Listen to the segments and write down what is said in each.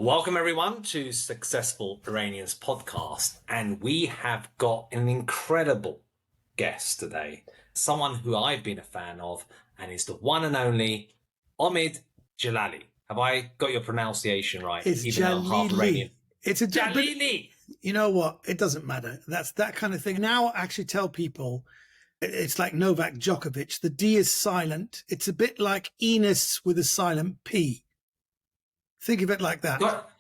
Welcome everyone to Successful Iranians podcast, and we have got an incredible guest today, someone who I've been a fan of, and is the one and only Omid Djalili. Have I got your pronunciation right? It's even though I'm half Djalili. Iranian. It's a Djalili. You know what? It doesn't matter. That's that kind of thing. Now I actually tell people it's like Novak Djokovic. The D is silent. It's a bit like Enos with a silent P. Think of it like that. But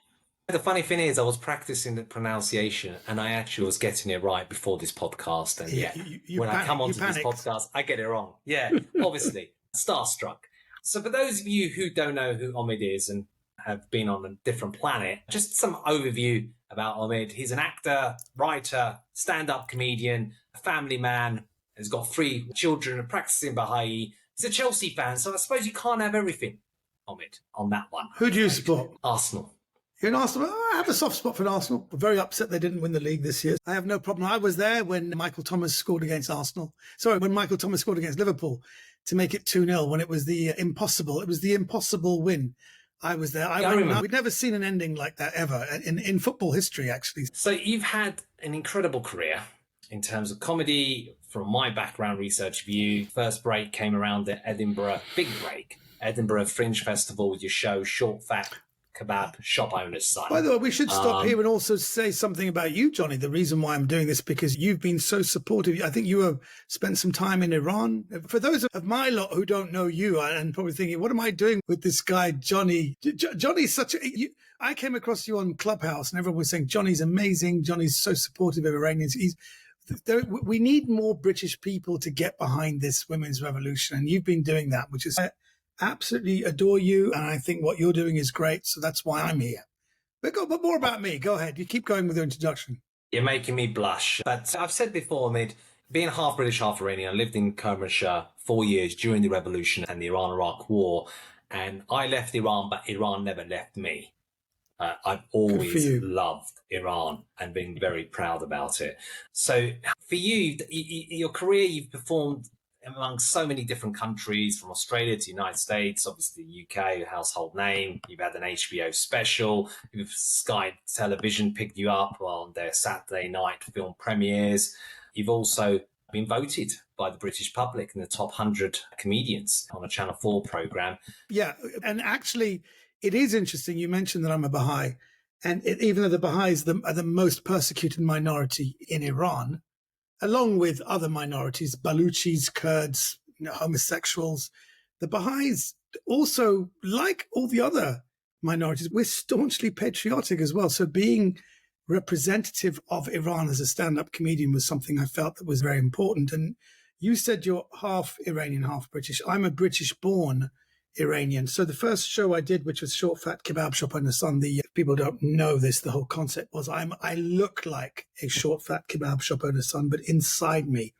the funny thing is, I was practicing the pronunciation and I actually was getting it right before this podcast. And when I come onto this podcast, I get it wrong. Yeah, obviously. Starstruck. So for those of you who don't know who Omid is and have been on a different planet, just some overview about Omid. He's an actor, writer, stand-up comedian, a family man, has got 3 children, practicing Bahá'í. He's a Chelsea fan, so I suppose you can't have everything, Omid, on that one. Who do you support? Arsenal. You're an Arsenal. I have a soft spot for Arsenal. I'm very upset they didn't win the league this year. I have no problem. I was there when Michael Thomas scored against Arsenal. Sorry, when Michael Thomas scored against Liverpool to make it 2-0 when it was the impossible. It was the impossible win. I was there. I remember. We'd never seen an ending like that ever in football history, actually. So you've had an incredible career in terms of comedy. From my background research view, first break came around at Edinburgh, big break, Edinburgh Fringe Festival with your show, Short Fat Kebab Shop Owner's Son. By the way, we should stop here and also say something about you, Johnny. The reason why I'm doing this, because you've been so supportive. I think you have spent some time in Iran. For those of my lot who don't know you and probably thinking, what am I doing with this guy, Johnny? Johnny's such a... I came across you on Clubhouse and everyone was saying, Johnny's amazing. Johnny's so supportive of Iranians. We need more British people to get behind this women's revolution. And you've been doing that, which is... I absolutely adore you. And I think what you're doing is great. So that's why I'm here. But more about me. Go ahead. You keep going with your introduction. You're making me blush. But I've said before, Omid, being half British, half Iranian, I lived in Kermanshah 4 years during the revolution and the Iran-Iraq war. And I left Iran, but Iran never left me. I've always loved Iran and been very proud about it. So for you, your career, you've performed among so many different countries, from Australia to the United States, obviously the UK, household name. You've had an HBO special. Sky Television picked you up on their Saturday night film premieres. You've also been voted by the British public in the top 100 comedians on a Channel 4 programme. Yeah, and actually... it is interesting. You mentioned that I'm a Baha'i, and even though the Baha'is are the most persecuted minority in Iran, along with other minorities, Baluchis, Kurds, homosexuals, the Baha'is also, like all the other minorities, we're staunchly patriotic as well. So being representative of Iran as a stand-up comedian was something I felt that was very important. And you said you're half Iranian, half British. I'm a British-born Iranian. So the first show I did, which was Short Fat Kebab Shop Owner's Son, people don't know this, the whole concept was I look like a short fat kebab shop owner's son, but inside me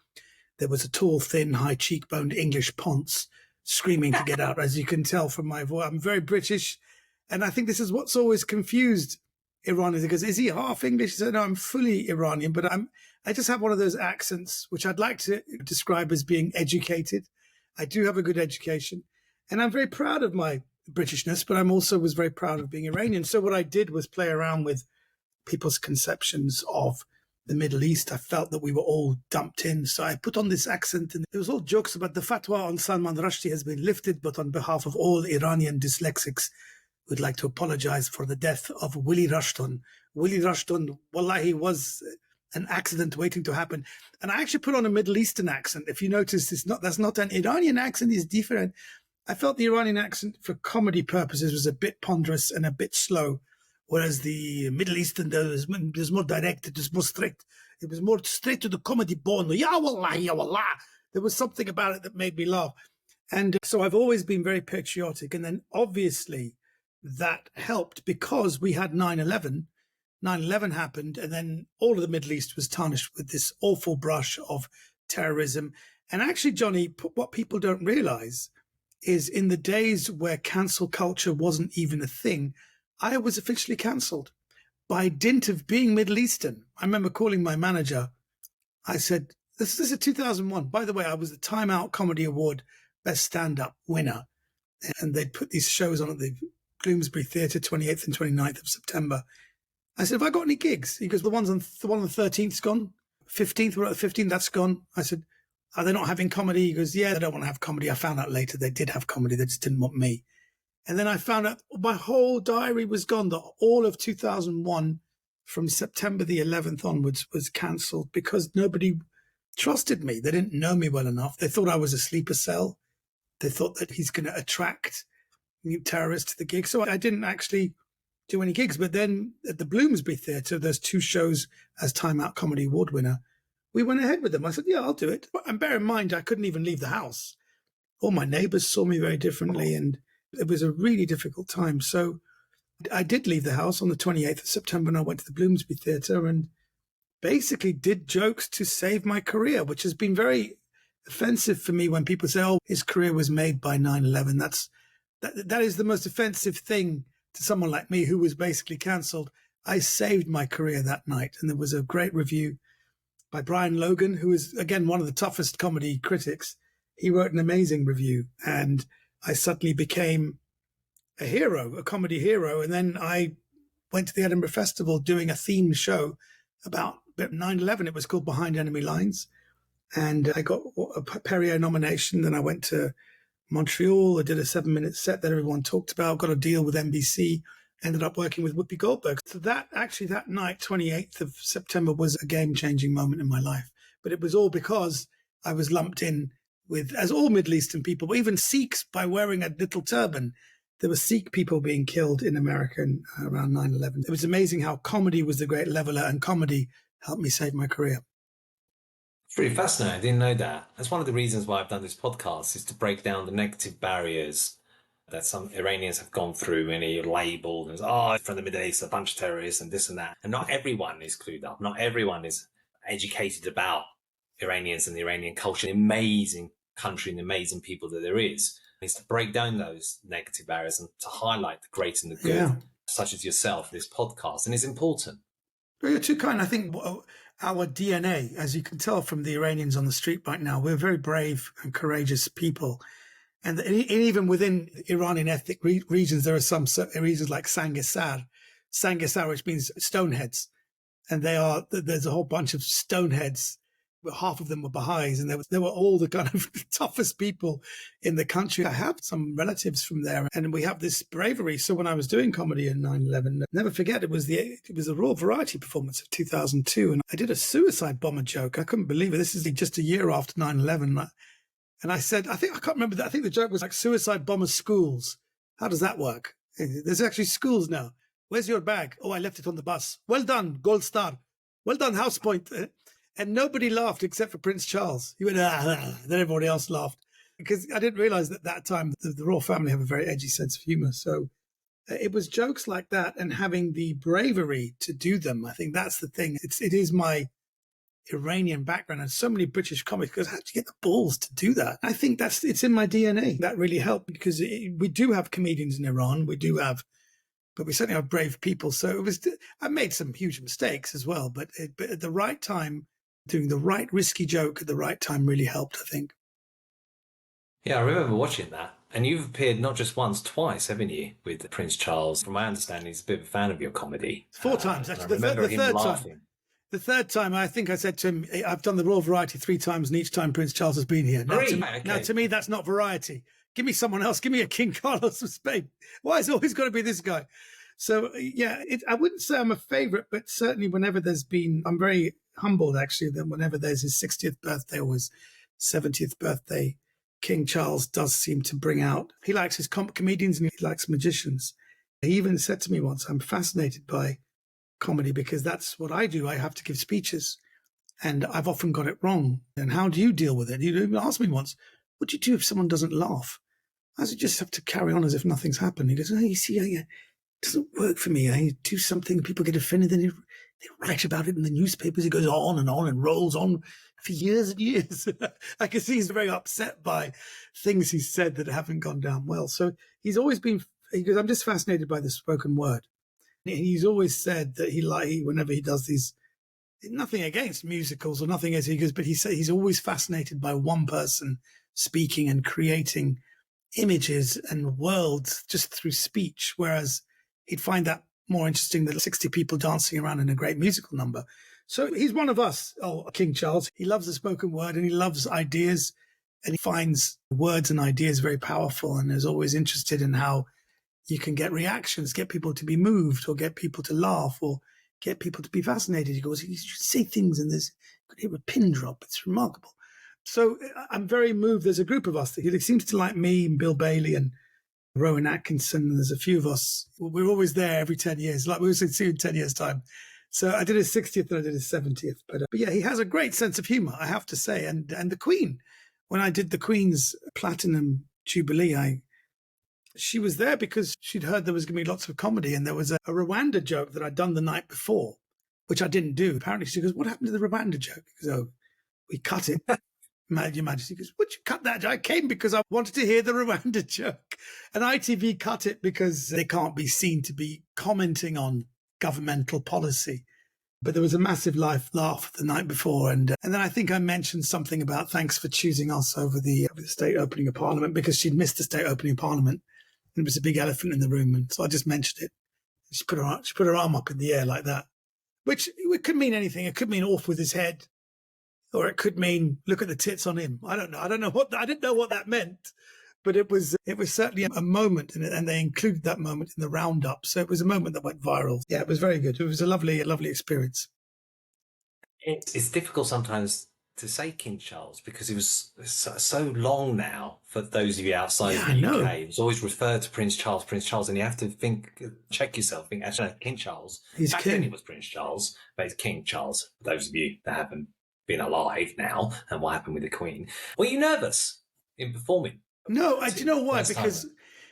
there was a tall, thin, high cheekboned English ponce screaming to get out. As you can tell from my voice, I'm very British, and I think this is what's always confused Iranians. Because is he half English? He said, no, I'm fully Iranian, but I just have one of those accents which I'd like to describe as being educated. I do have a good education. And I'm very proud of my Britishness, but I'm also was very proud of being Iranian. So what I did was play around with people's conceptions of the Middle East. I felt that we were all dumped in. So I put on this accent, and there was all jokes about the fatwa on Salman Rushdie has been lifted, but on behalf of all Iranian dyslexics, we'd like to apologize for the death of Willie Rushton. Willie Rushton, wallahi, was an accident waiting to happen. And I actually put on a Middle Eastern accent. If you notice, that's not an Iranian accent, it's different. I felt the Iranian accent for comedy purposes was a bit ponderous and a bit slow, whereas the Middle Eastern was more direct, it was more strict. It was more straight to the comedy bone. Ya wallah, ya wallah. There was something about it that made me laugh. And so I've always been very patriotic. And then obviously that helped because we had 9/11. 9/11 happened, and then all of the Middle East was tarnished with this awful brush of terrorism. And actually, Johnny, what people don't realize is in the days where cancel culture wasn't even a thing, I was officially cancelled by dint of being Middle Eastern. I remember calling my manager. I said, this is 2001. By the way, I was the Time Out Comedy Award Best Stand-Up winner. And they'd put these shows on at the Bloomsbury Theatre, 28th and 29th of September. I said, have I got any gigs? He goes, the one on the 13th's gone. 15th, we're at the 15th, that's gone. I said, are they not having comedy? He goes, yeah, they don't want to have comedy. I found out later they did have comedy. They just didn't want me. And then I found out my whole diary was gone. That all of 2001, from September the 11th onwards, was cancelled because nobody trusted me. They didn't know me well enough. They thought I was a sleeper cell. They thought that he's going to attract new terrorists to the gig. So I didn't actually do any gigs. But then at the Bloomsbury Theatre, there's 2 shows as Time Out Comedy Award winner. We went ahead with them. I said, yeah, I'll do it. And bear in mind, I couldn't even leave the house. All my neighbours saw me very differently, and it was a really difficult time. So I did leave the house on the 28th of September, and I went to the Bloomsbury Theatre and basically did jokes to save my career, which has been very offensive for me when people say, oh, his career was made by 9/11. That is the most offensive thing to someone like me who was basically cancelled. I saved my career that night. And there was a great review by Brian Logan, who is, again, one of the toughest comedy critics. He wrote an amazing review, and I suddenly became a hero, a comedy hero. And then I went to the Edinburgh Festival doing a themed show about 9/11. It was called Behind Enemy Lines. And I got a Perrier nomination. Then I went to Montreal. I did a 7-minute set that everyone talked about, got a deal with NBC, ended up working with Whoopi Goldberg. So that night, 28th of September, was a game-changing moment in my life. But it was all because I was lumped in with, as all Middle Eastern people, even Sikhs, by wearing a little turban. There were Sikh people being killed in America around 9/11. It was amazing how comedy was the great leveler, and comedy helped me save my career. It's pretty fascinating. I didn't know that. That's one of the reasons why I've done this podcast, is to break down the negative barriers that some Iranians have gone through, and you're labelled as, from the Middle East, a bunch of terrorists and this and that. And not everyone is clued up. Not everyone is educated about Iranians and the Iranian culture, the amazing country and the amazing people that there is. It's to break down those negative barriers and to highlight the great and the good, such as yourself, this podcast. And it's important. Well, you're too kind. I think our DNA, as you can tell from the Iranians on the street right now, we're very brave and courageous people. And even within Iranian ethnic regions, there are some regions like Sangisar, which means stoneheads. And there's a whole bunch of stoneheads. Half of them were Bahá'ís, and they were all the kind of toughest people in the country. I have some relatives from there, and we have this bravery. So when I was doing comedy in 9/11, never forget, it was the Raw Variety performance of 2002, and I did a suicide bomber joke. I couldn't believe it. This is just a year after 9/11. And I said, I can't remember that. I think the joke was like suicide bomber schools. How does that work? There's actually schools now. Where's your bag? Oh, I left it on the bus. Well done, Gold Star. Well done, House Point. And nobody laughed except for Prince Charles. He went, Then everybody else laughed. Because I didn't realize that that time the royal family have a very edgy sense of humor. So it was jokes like that and having the bravery to do them. I think that's the thing. It is my Iranian background, and so many British comics, because how do you get the balls to do that? I think it's in my DNA. That really helped, because we do have comedians in Iran. We do have, but we certainly have brave people. So I made some huge mistakes as well, but at the right time, doing the right risky joke at the right time really helped, I think. Yeah, I remember watching that. And you've appeared not just once, twice, haven't you, with Prince Charles? From my understanding, he's a bit of a fan of your comedy. 4 times, actually. The third time. The third time, I think I said to him, I've done the Royal Variety 3 times, and each time Prince Charles has been here. Now, to me, that's not variety. Give me someone else. Give me a King Carlos of Spain. Why has it always got to be this guy? So, yeah, I wouldn't say I'm a favourite, but certainly whenever I'm very humbled, actually, that whenever there's his 60th birthday or his 70th birthday, King Charles does seem to bring out, he likes his comedians and he likes magicians. He even said to me once, I'm fascinated by comedy because that's what I do. I have to give speeches and I've often got it wrong. And how do you deal with it? He even asked me once, what do you do if someone doesn't laugh? I said, just have to carry on as if nothing's happened. He goes, you see, it doesn't work for me. I do something, people get offended, then they write about it in the newspapers. It goes on and rolls on for years and years. I can see he's very upset by things he's said that haven't gone down well. So he's always been, he goes, I'm just fascinated by the spoken word. And he's always said that whenever he does these, nothing against musicals or nothing else, he goes, but he's always fascinated by one person speaking and creating images and worlds just through speech, whereas he'd find that more interesting than 60 people dancing around in a great musical number. So he's one of us, King Charles. He loves the spoken word and he loves ideas, and he finds words and ideas very powerful, and is always interested in how you can get reactions, get people to be moved, or get people to laugh, or get people to be fascinated. He goes, you say things and there's you could hear a pin drop. It's remarkable. So I'm very moved. There's a group of us. He seems to like me and Bill Bailey and Rowan Atkinson. And there's a few of us. We're always there every 10 years. Like we always see in 10 years' time. So I did his 60th and I did his 70th. But yeah, he has a great sense of humor, I have to say. And the Queen, when I did the Queen's Platinum Jubilee, she was there because she'd heard there was going to be lots of comedy. And there was a Rwanda joke that I'd done the night before, which I didn't do. Apparently she goes, what happened to the Rwanda joke? He goes, oh, we cut it. Your Majesty goes, would you cut that? I came because I wanted to hear the Rwanda joke. And ITV cut it because they can't be seen to be commenting on governmental policy. But there was a massive laugh the night before. And then I think I mentioned something about thanks for choosing us over the state opening of Parliament, because she'd missed the state opening of Parliament. And it was a big elephant in the room. And so I just mentioned it. She put her arm up in the air like that, which it could mean anything. It could mean off with his head. Or it could mean look at the tits on him. I don't know. I didn't know what that meant, but it was certainly a moment, and they included that moment in the roundup. So it was a moment that went viral. Yeah, it was very good. It was a lovely experience. It's difficult sometimes to say King Charles because it was so long now for those of you outside of the UK. It was always referred to Prince Charles, and you have to check yourself, think, actually, no, King Charles. He's Back king. then it was Prince Charles, but it's King Charles, for those of you that haven't been alive now, and what happened with the Queen. Were you nervous in performing? No, do you know why? Because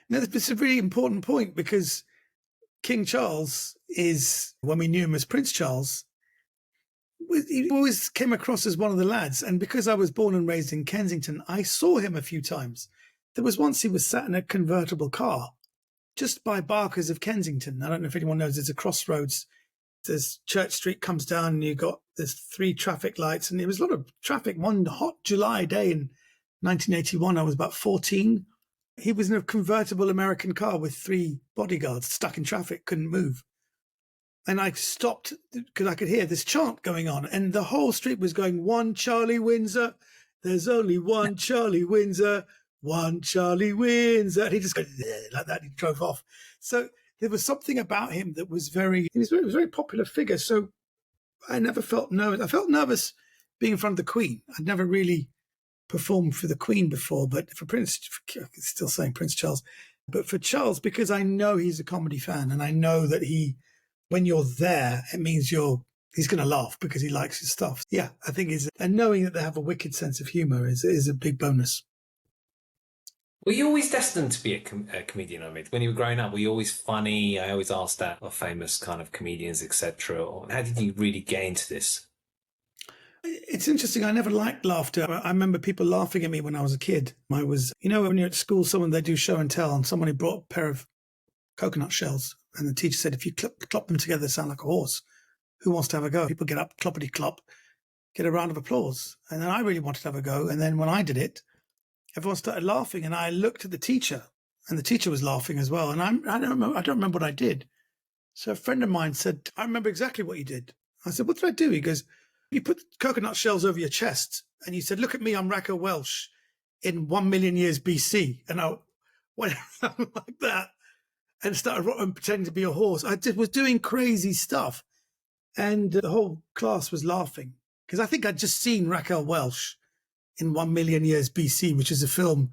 it's a really important point, because King Charles is, when we knew him as Prince Charles, he always came across as one of the lads. And because I was born and raised in Kensington, I saw him a few times. There was once he was sat in a convertible car just by Barker's of Kensington. I don't know if anyone knows, there's a crossroads. There's Church Street comes down and there's 3 traffic lights, and there was a lot of traffic. One hot July day in 1981, I was about 14. He was in a convertible American car with 3 bodyguards stuck in traffic, couldn't move. And I stopped because I could hear this chant going on, and the whole street was going, one Charlie Windsor. There's only one Charlie Windsor, one Charlie Windsor. And he just goes like that. He drove off. So there was something about him that was he was a very popular figure. So I never felt nervous. I felt nervous being in front of the Queen. I'd never really performed for the Queen before, but for still saying Prince Charles, but for Charles, because I know he's a comedy fan, and I know that when you're there, it means he's going to laugh because he likes his stuff. Yeah, I think and knowing that they have a wicked sense of humor is a big bonus. Were you always destined to be a comedian, Omid? When you were growing up, were you always funny? I always ask that of famous kind of comedians, etc. How did you really get into this? It's interesting. I never liked laughter. I remember people laughing at me when I was a kid. I was, when you're at school, they do show and tell, and somebody brought a pair of coconut shells, and the teacher said, if you clop them together, they sound like a horse. Who wants to have a go? People get up, cloppity clop, get a round of applause. And then I really wanted to have a go. And then when I did it, everyone started laughing, and I looked at the teacher, and the teacher was laughing as well. And I don't remember what I did. So a friend of mine said, I remember exactly what you did. I said, what did I do? He goes, you put coconut shells over your chest, and you said, look at me, I'm Raquel Welch in 1 million years BC. And I went around like that and started pretending to be a horse. I was doing crazy stuff. And the whole class was laughing because I think I'd just seen Raquel Welch in 1 million years BC, which is a film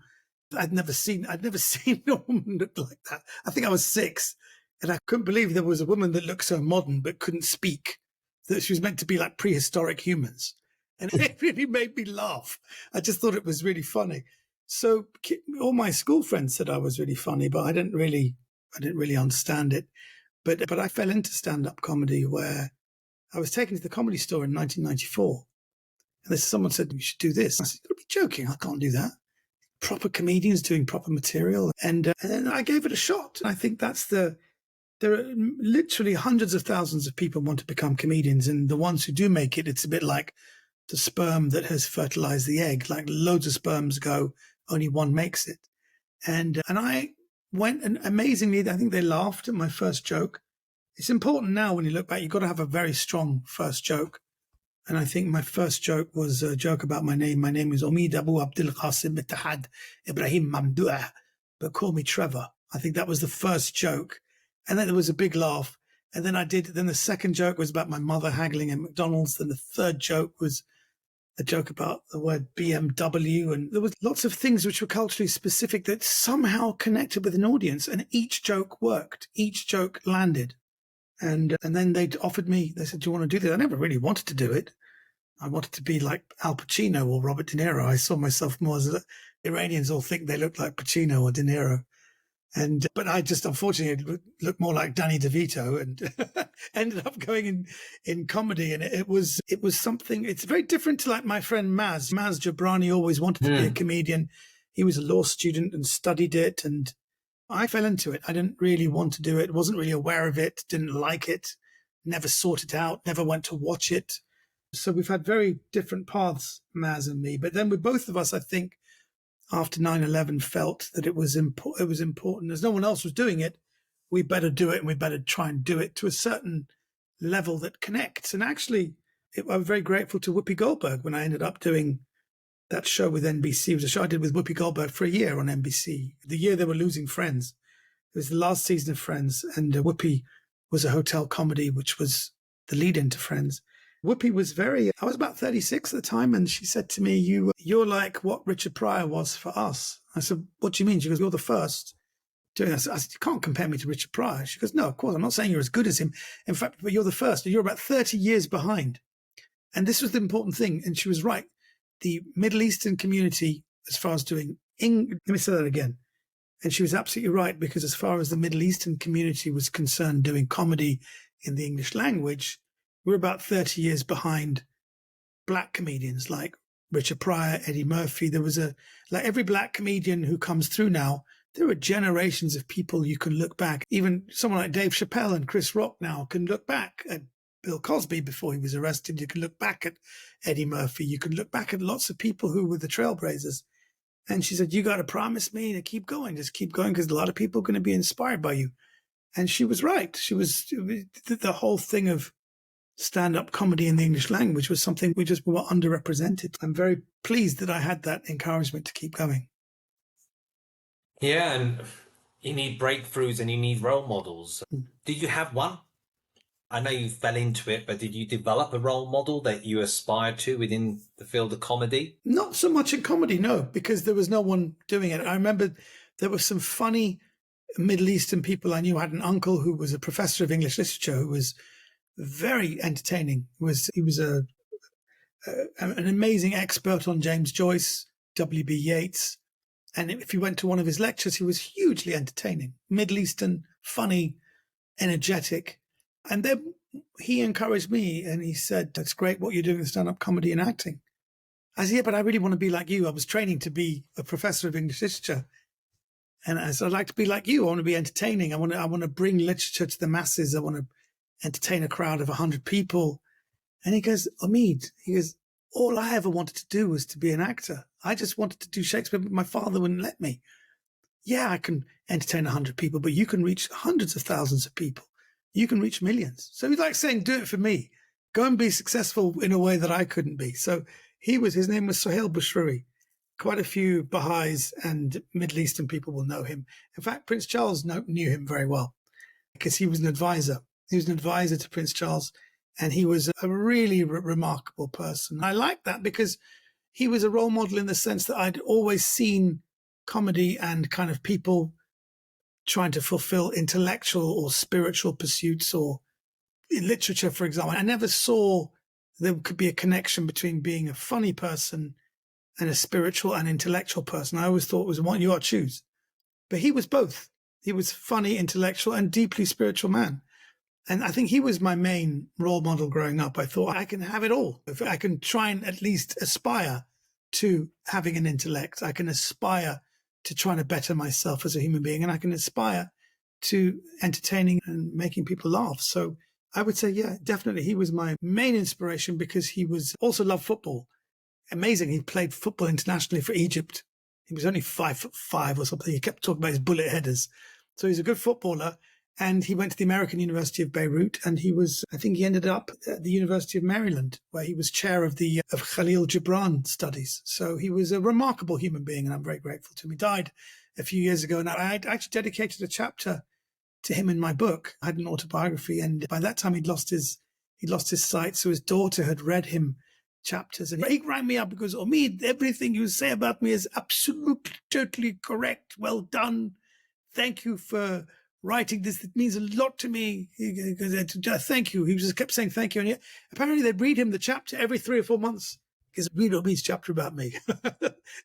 I'd never seen. I'd never seen a woman look like that. I think I was 6, and I couldn't believe there was a woman that looked so modern but couldn't speak, that she was meant to be like prehistoric humans. And it really made me laugh. I just thought it was really funny. So all my school friends said I was really funny, but I didn't really understand it. But I fell into stand-up comedy where I was taken to the Comedy Store in 1994. And someone said, you should do this. I said, you've got to be joking. I can't do that. Proper comedians doing proper material. And I gave it a shot. And I think there are literally hundreds of thousands of people want to become comedians. And the ones who do make it, it's a bit like the sperm that has fertilized the egg. Like loads of sperms go, only one makes it. And I went, and amazingly, I think they laughed at my first joke. It's important now when you look back, you've got to have a very strong first joke. And I think my first joke was a joke about my name. My name is Omid Abu Abdul Qasim Ittihad Ibrahim Mamdouh, but call me Trevor. I think that was the first joke. And then there was a big laugh. And then then the second joke was about my mother haggling at McDonald's. Then the third joke was a joke about the word BMW. And there was lots of things which were culturally specific that somehow connected with an audience. And each joke worked. Each joke landed. And then they offered me, they said, do you want to do this? I never really wanted to do it. I wanted to be like Al Pacino or Robert De Niro. I saw myself more as Iranians all think they look like Pacino or De Niro. But I just, unfortunately, looked more like Danny DeVito and ended up going in comedy. And it was something, it's very different to like my friend Maz. Maz Jabrani always wanted to be a comedian. He was a law student and studied it. And I fell into it. I didn't really want to do it, wasn't really aware of it, didn't like it, never sought it out, never went to watch it. So we've had very different paths, Maz and me. But then with both of us, I think, after 9/11 felt that it was important. As no one else was doing it, we better do it, and we better try and do it to a certain level that connects. And actually, I'm very grateful to Whoopi Goldberg when I ended up doing that show with NBC. It was a show I did with Whoopi Goldberg for a year on NBC. The year they were losing Friends. It was the last season of Friends, and Whoopi was a hotel comedy, which was the lead into Friends. Whoopi was I was about 36 at the time, and she said to me, you're like what Richard Pryor was for us. I said, what do you mean? She goes, you're the first doing this. I said, you can't compare me to Richard Pryor. She goes, no, of course, I'm not saying you're as good as him. In fact, but you're the first. You're about 30 years behind. And this was the important thing. And she was right. The Middle Eastern community, as far as doing, let me say that again. And she was absolutely right, because as far as the Middle Eastern community was concerned, doing comedy in the English language, we're about 30 years behind black comedians like Richard Pryor, Eddie Murphy. There was like every black comedian who comes through now, there are generations of people you can look back. Even someone like Dave Chappelle and Chris Rock now can look back at Bill Cosby before he was arrested. You can look back at Eddie Murphy. You can look back at lots of people who were the trailblazers. And she said, you got to promise me to keep going. Just keep going, because a lot of people are going to be inspired by you. And she was right. The whole thing of stand-up comedy in the English language was something we just were underrepresented. I'm very pleased that I had that encouragement to keep going. Yeah, and you need breakthroughs and you need role models. Did you have one? I know you fell into it, but did you develop a role model that you aspired to within the field of comedy? Not so much in comedy, no, because there was no one doing it. I remember there were some funny Middle Eastern people I knew. I had an uncle who was a professor of English literature who was very entertaining. He was an amazing expert on James Joyce, W.B. Yeats. And if you went to one of his lectures, he was hugely entertaining, Middle Eastern, funny, energetic. And then he encouraged me and he said, that's great what you're doing with stand-up comedy and acting. I said, yeah, but I really want to be like you. I was training to be a professor of English literature. And I said, I'd like to be like you. I want to be entertaining. I want to bring literature to the masses. I want to entertain a crowd of 100 people. And he goes, Omid, all I ever wanted to do was to be an actor. I just wanted to do Shakespeare, but my father wouldn't let me. Yeah, I can entertain 100 people, but you can reach hundreds of thousands of people. You can reach millions. So he's like saying, do it for me. Go and be successful in a way that I couldn't be. So his name was Sohail Boushroui. Quite a few Bahá'ís and Middle Eastern people will know him. In fact, Prince Charles knew him very well because he was an advisor. He was an advisor to Prince Charles, and he was a really remarkable person. I like that because he was a role model in the sense that I'd always seen comedy and kind of people trying to fulfill intellectual or spiritual pursuits, or in literature, for example. I never saw there could be a connection between being a funny person and a spiritual and intellectual person. I always thought it was one you ought to choose. But he was both. He was funny, intellectual, and deeply spiritual man. And I think he was my main role model growing up. I thought I can have it all. If I can try and at least aspire to having an intellect, I can aspire to trying to better myself as a human being, and I can aspire to entertaining and making people laugh. So I would say, yeah, definitely he was my main inspiration because he was also loved football. Amazing. He played football internationally for Egypt He was only 5'5" or something. He kept talking about his bullet headers. So he's a good footballer. And he went to the American University of Beirut, and I think he ended up at the University of Maryland, where he was chair of Khalil Gibran studies. So he was a remarkable human being, and I'm very grateful to him. He died a few years ago, and I actually dedicated a chapter to him in my book. I had an autobiography, and by that time he'd lost his sight. So his daughter had read him chapters, and he rang me up and goes, "Omid, everything you say about me is absolutely, totally correct. Well done. Thank you for writing this. It means a lot to me. Thank you." He just kept saying thank you. And apparently they'd read him the chapter every 3 or 4 months. Because read Omid's chapter about me.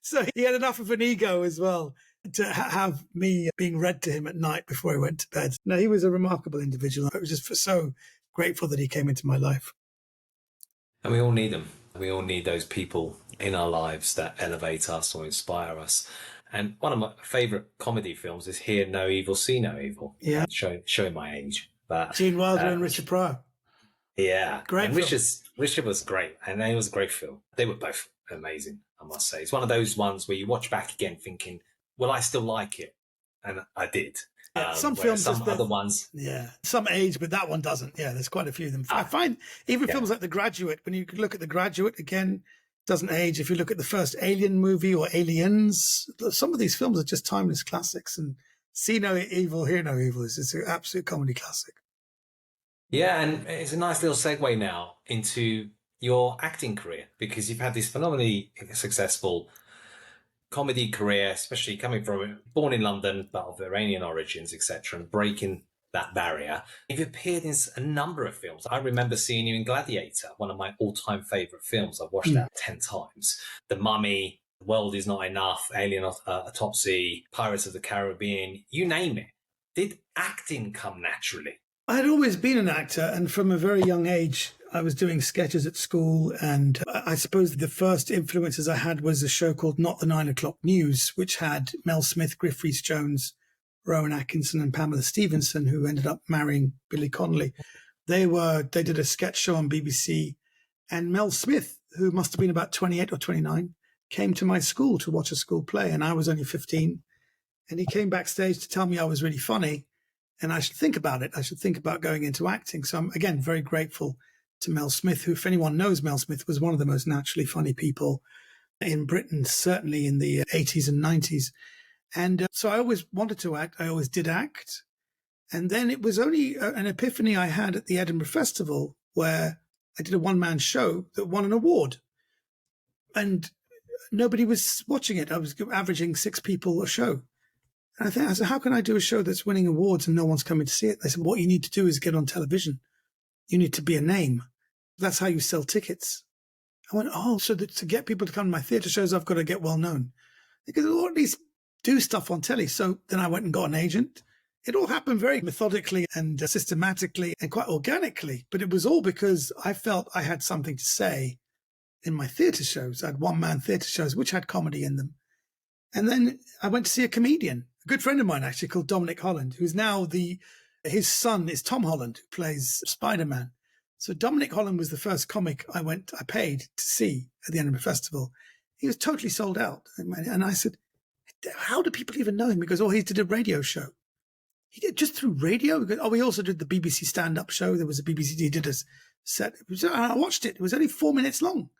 So he had enough of an ego as well to have me being read to him at night before he went to bed. No, he was a remarkable individual. I was just so grateful that he came into my life. And we all need them. We all need those people in our lives that elevate us or inspire us. And one of my favourite comedy films is Hear No Evil, See No Evil. Yeah. Showing my age. But Gene Wilder and Richard Pryor. Yeah. Great and film. Richard was great. And it was a great film. They were both amazing, I must say. It's one of those ones where you watch back again thinking, will I still like it? And I did. Some films, some other ones. Yeah, some age, but that one doesn't. Yeah, there's quite a few of them. I find even films like The Graduate, when you look at The Graduate again, doesn't age. If you look at the first Alien movie or Aliens, some of these films are just timeless classics. And See No Evil, Hear No Evil is an absolute comedy classic. Yeah, and it's a nice little segue now into your acting career, because you've had this phenomenally successful comedy career, especially coming from born in London, but of Iranian origins, etc., and breaking that barrier. You've appeared in a number of films. I remember seeing you in Gladiator, one of my all-time favourite films. I've watched that 10 times. The Mummy, The World Is Not Enough, Alien Autopsy, Pirates of the Caribbean, you name it. Did acting come naturally? I had always been an actor, and from a very young age, I was doing sketches at school, and I suppose the first influences I had was a show called Not the 9 O'Clock News, which had Mel Smith, Griff Rhys-Jones, Rowan Atkinson and Pamela Stevenson, who ended up marrying Billy Connolly. They did a sketch show on BBC, and Mel Smith, who must have been about 28 or 29, came to my school to watch a school play, and I was only 15. And he came backstage to tell me I was really funny, and I should think about it. I should think about going into acting. So I'm, again, very grateful to Mel Smith, who, if anyone knows Mel Smith, was one of the most naturally funny people in Britain, certainly in the 80s and 90s. And so I always wanted to act. I always did act. And then it was only an epiphany I had at the Edinburgh Festival, where I did a one-man show that won an award. And nobody was watching it. I was averaging 6 people a show. And I said, how can I do a show that's winning awards and no one's coming to see it? They said, what you need to do is get on television. You need to be a name. That's how you sell tickets. I went, so that to get people to come to my theatre shows, I've got to get well known. Because all at least do stuff on telly. So then I went and got an agent. It all happened very methodically and systematically and quite organically. But it was all because I felt I had something to say in my theatre shows. I had one-man theatre shows, which had comedy in them. And then I went to see a comedian, a good friend of mine, actually, called Dominic Holland, who's now his son is Tom Holland, who plays Spider-Man. So Dominic Holland was the first comic I paid to see at the Edinburgh Festival. He was totally sold out. And I said, how do people even know him? He goes, he did a radio show. He did just through radio? He goes, we also did the BBC stand-up show. There was a BBC, he did a set. I watched it. It was only 4 minutes long.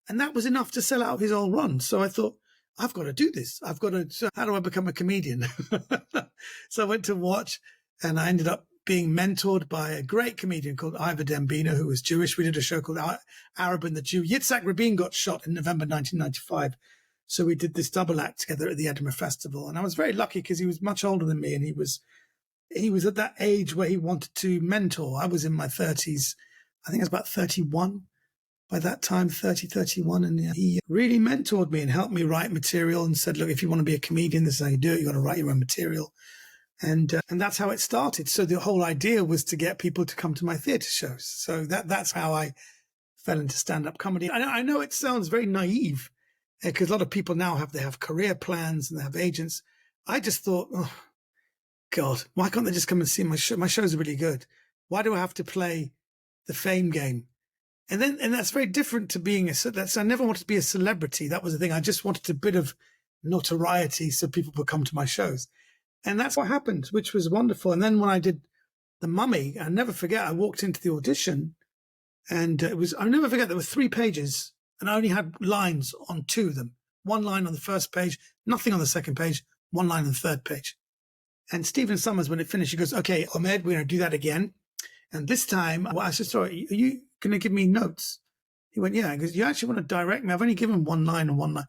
And that was enough to sell out his whole run. So I thought, I've got to do this. So how do I become a comedian? So I went to watch, and I ended up being mentored by a great comedian called Ivor Dembina, who was Jewish. We did a show called Arab and the Jew. Yitzhak Rabin got shot in November 1995. So we did this double act together at the Edinburgh Festival. And I was very lucky because he was much older than me, and he was at that age where he wanted to mentor. I was in my 30s. I think I was about 31 by that time, 30, 31. And he really mentored me and helped me write material and said, look, if you want to be a comedian, this is how you do it. You've got to write your own material. And that's how it started. So the whole idea was to get people to come to my theatre shows. So that's how I fell into stand-up comedy. I know it sounds very naive, because a lot of people now have career plans and they have agents. I just thought, oh, God, why can't they just come and see my show? My shows are really good. Why do I have to play the fame game? And that's very different to being I never wanted to be a celebrity. That was the thing. I just wanted a bit of notoriety so people would come to my shows. And that's what happened, which was wonderful. And then when I did The Mummy, I'll never forget, I walked into the audition and I'll never forget, there were 3 pages and I only had lines on 2 of them. 1 line on the first page, nothing on the second page, 1 line on the third page. And Stephen Summers, when it finished, he goes, okay, Omid, we're going to do that again. And this time, I said, sorry, are you going to give me notes? He went, yeah. He goes, you actually want to direct me? I've only given 1 line and 1 line.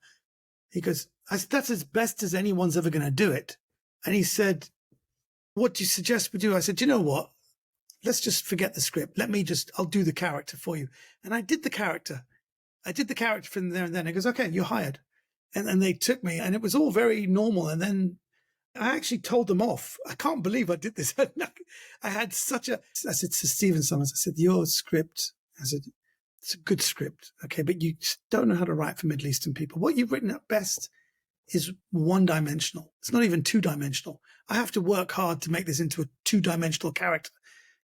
He goes, that's as best as anyone's ever going to do it. And he said, what do you suggest we do? I said, you know what? Let's just forget the script. I'll do the character for you. And I did the character. From there and then. He goes, okay, you're hired. And they took me, and it was all very normal. And then I actually told them off. I can't believe I did this. I said to Stephen Summers, I said, your script, I said, it's a good script. Okay. But you don't know how to write for Middle Eastern people. What you've written at best is 1-dimensional. It's not even 2-dimensional. I have to work hard to make this into a 2-dimensional character.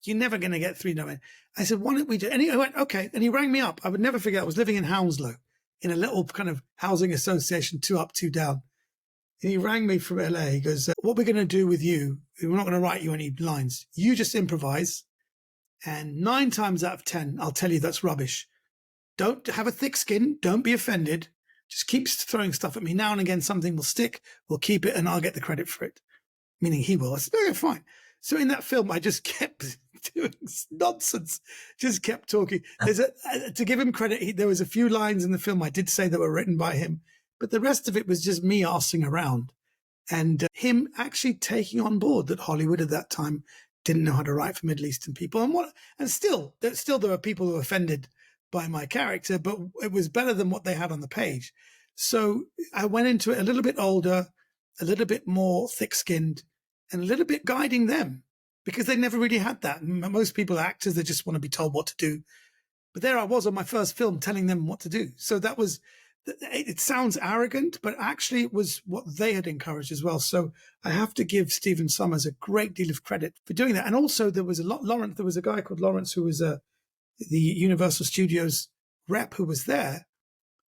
You're never going to get 3-dimensional. I said, why don't we do? And he went, okay. And he rang me up. I would never forget. I was living in Hounslow in a little kind of housing association, 2 up, 2 down. And he rang me from LA. He goes, what we're going to do with you, we're not going to write you any lines. You just improvise. And 9 times out of 10, I'll tell you that's rubbish. Don't have a thick skin. Don't be offended. Just keep throwing stuff at me. Now and again, something will stick. We'll keep it and I'll get the credit for it. Meaning he will. I said, okay, fine. So in that film, I just kept doing nonsense, just kept talking. To give him credit, there was a few lines in the film I did say that were written by him, but the rest of it was just me arsing around and him actually taking on board that Hollywood at that time didn't know how to write for Middle Eastern people. And still there are people who are offended by my character, but it was better than what they had on the page. So I went into it a little bit older, a little bit more thick-skinned, and a little bit guiding them because they never really had that. Most people are actors, they just want to be told what to do. But there I was on my first film telling them what to do. So it sounds arrogant, but actually it was what they had encouraged as well. So I have to give Stephen Summers a great deal of credit for doing that. And also there was a guy called Lawrence who was the Universal Studios rep who was there.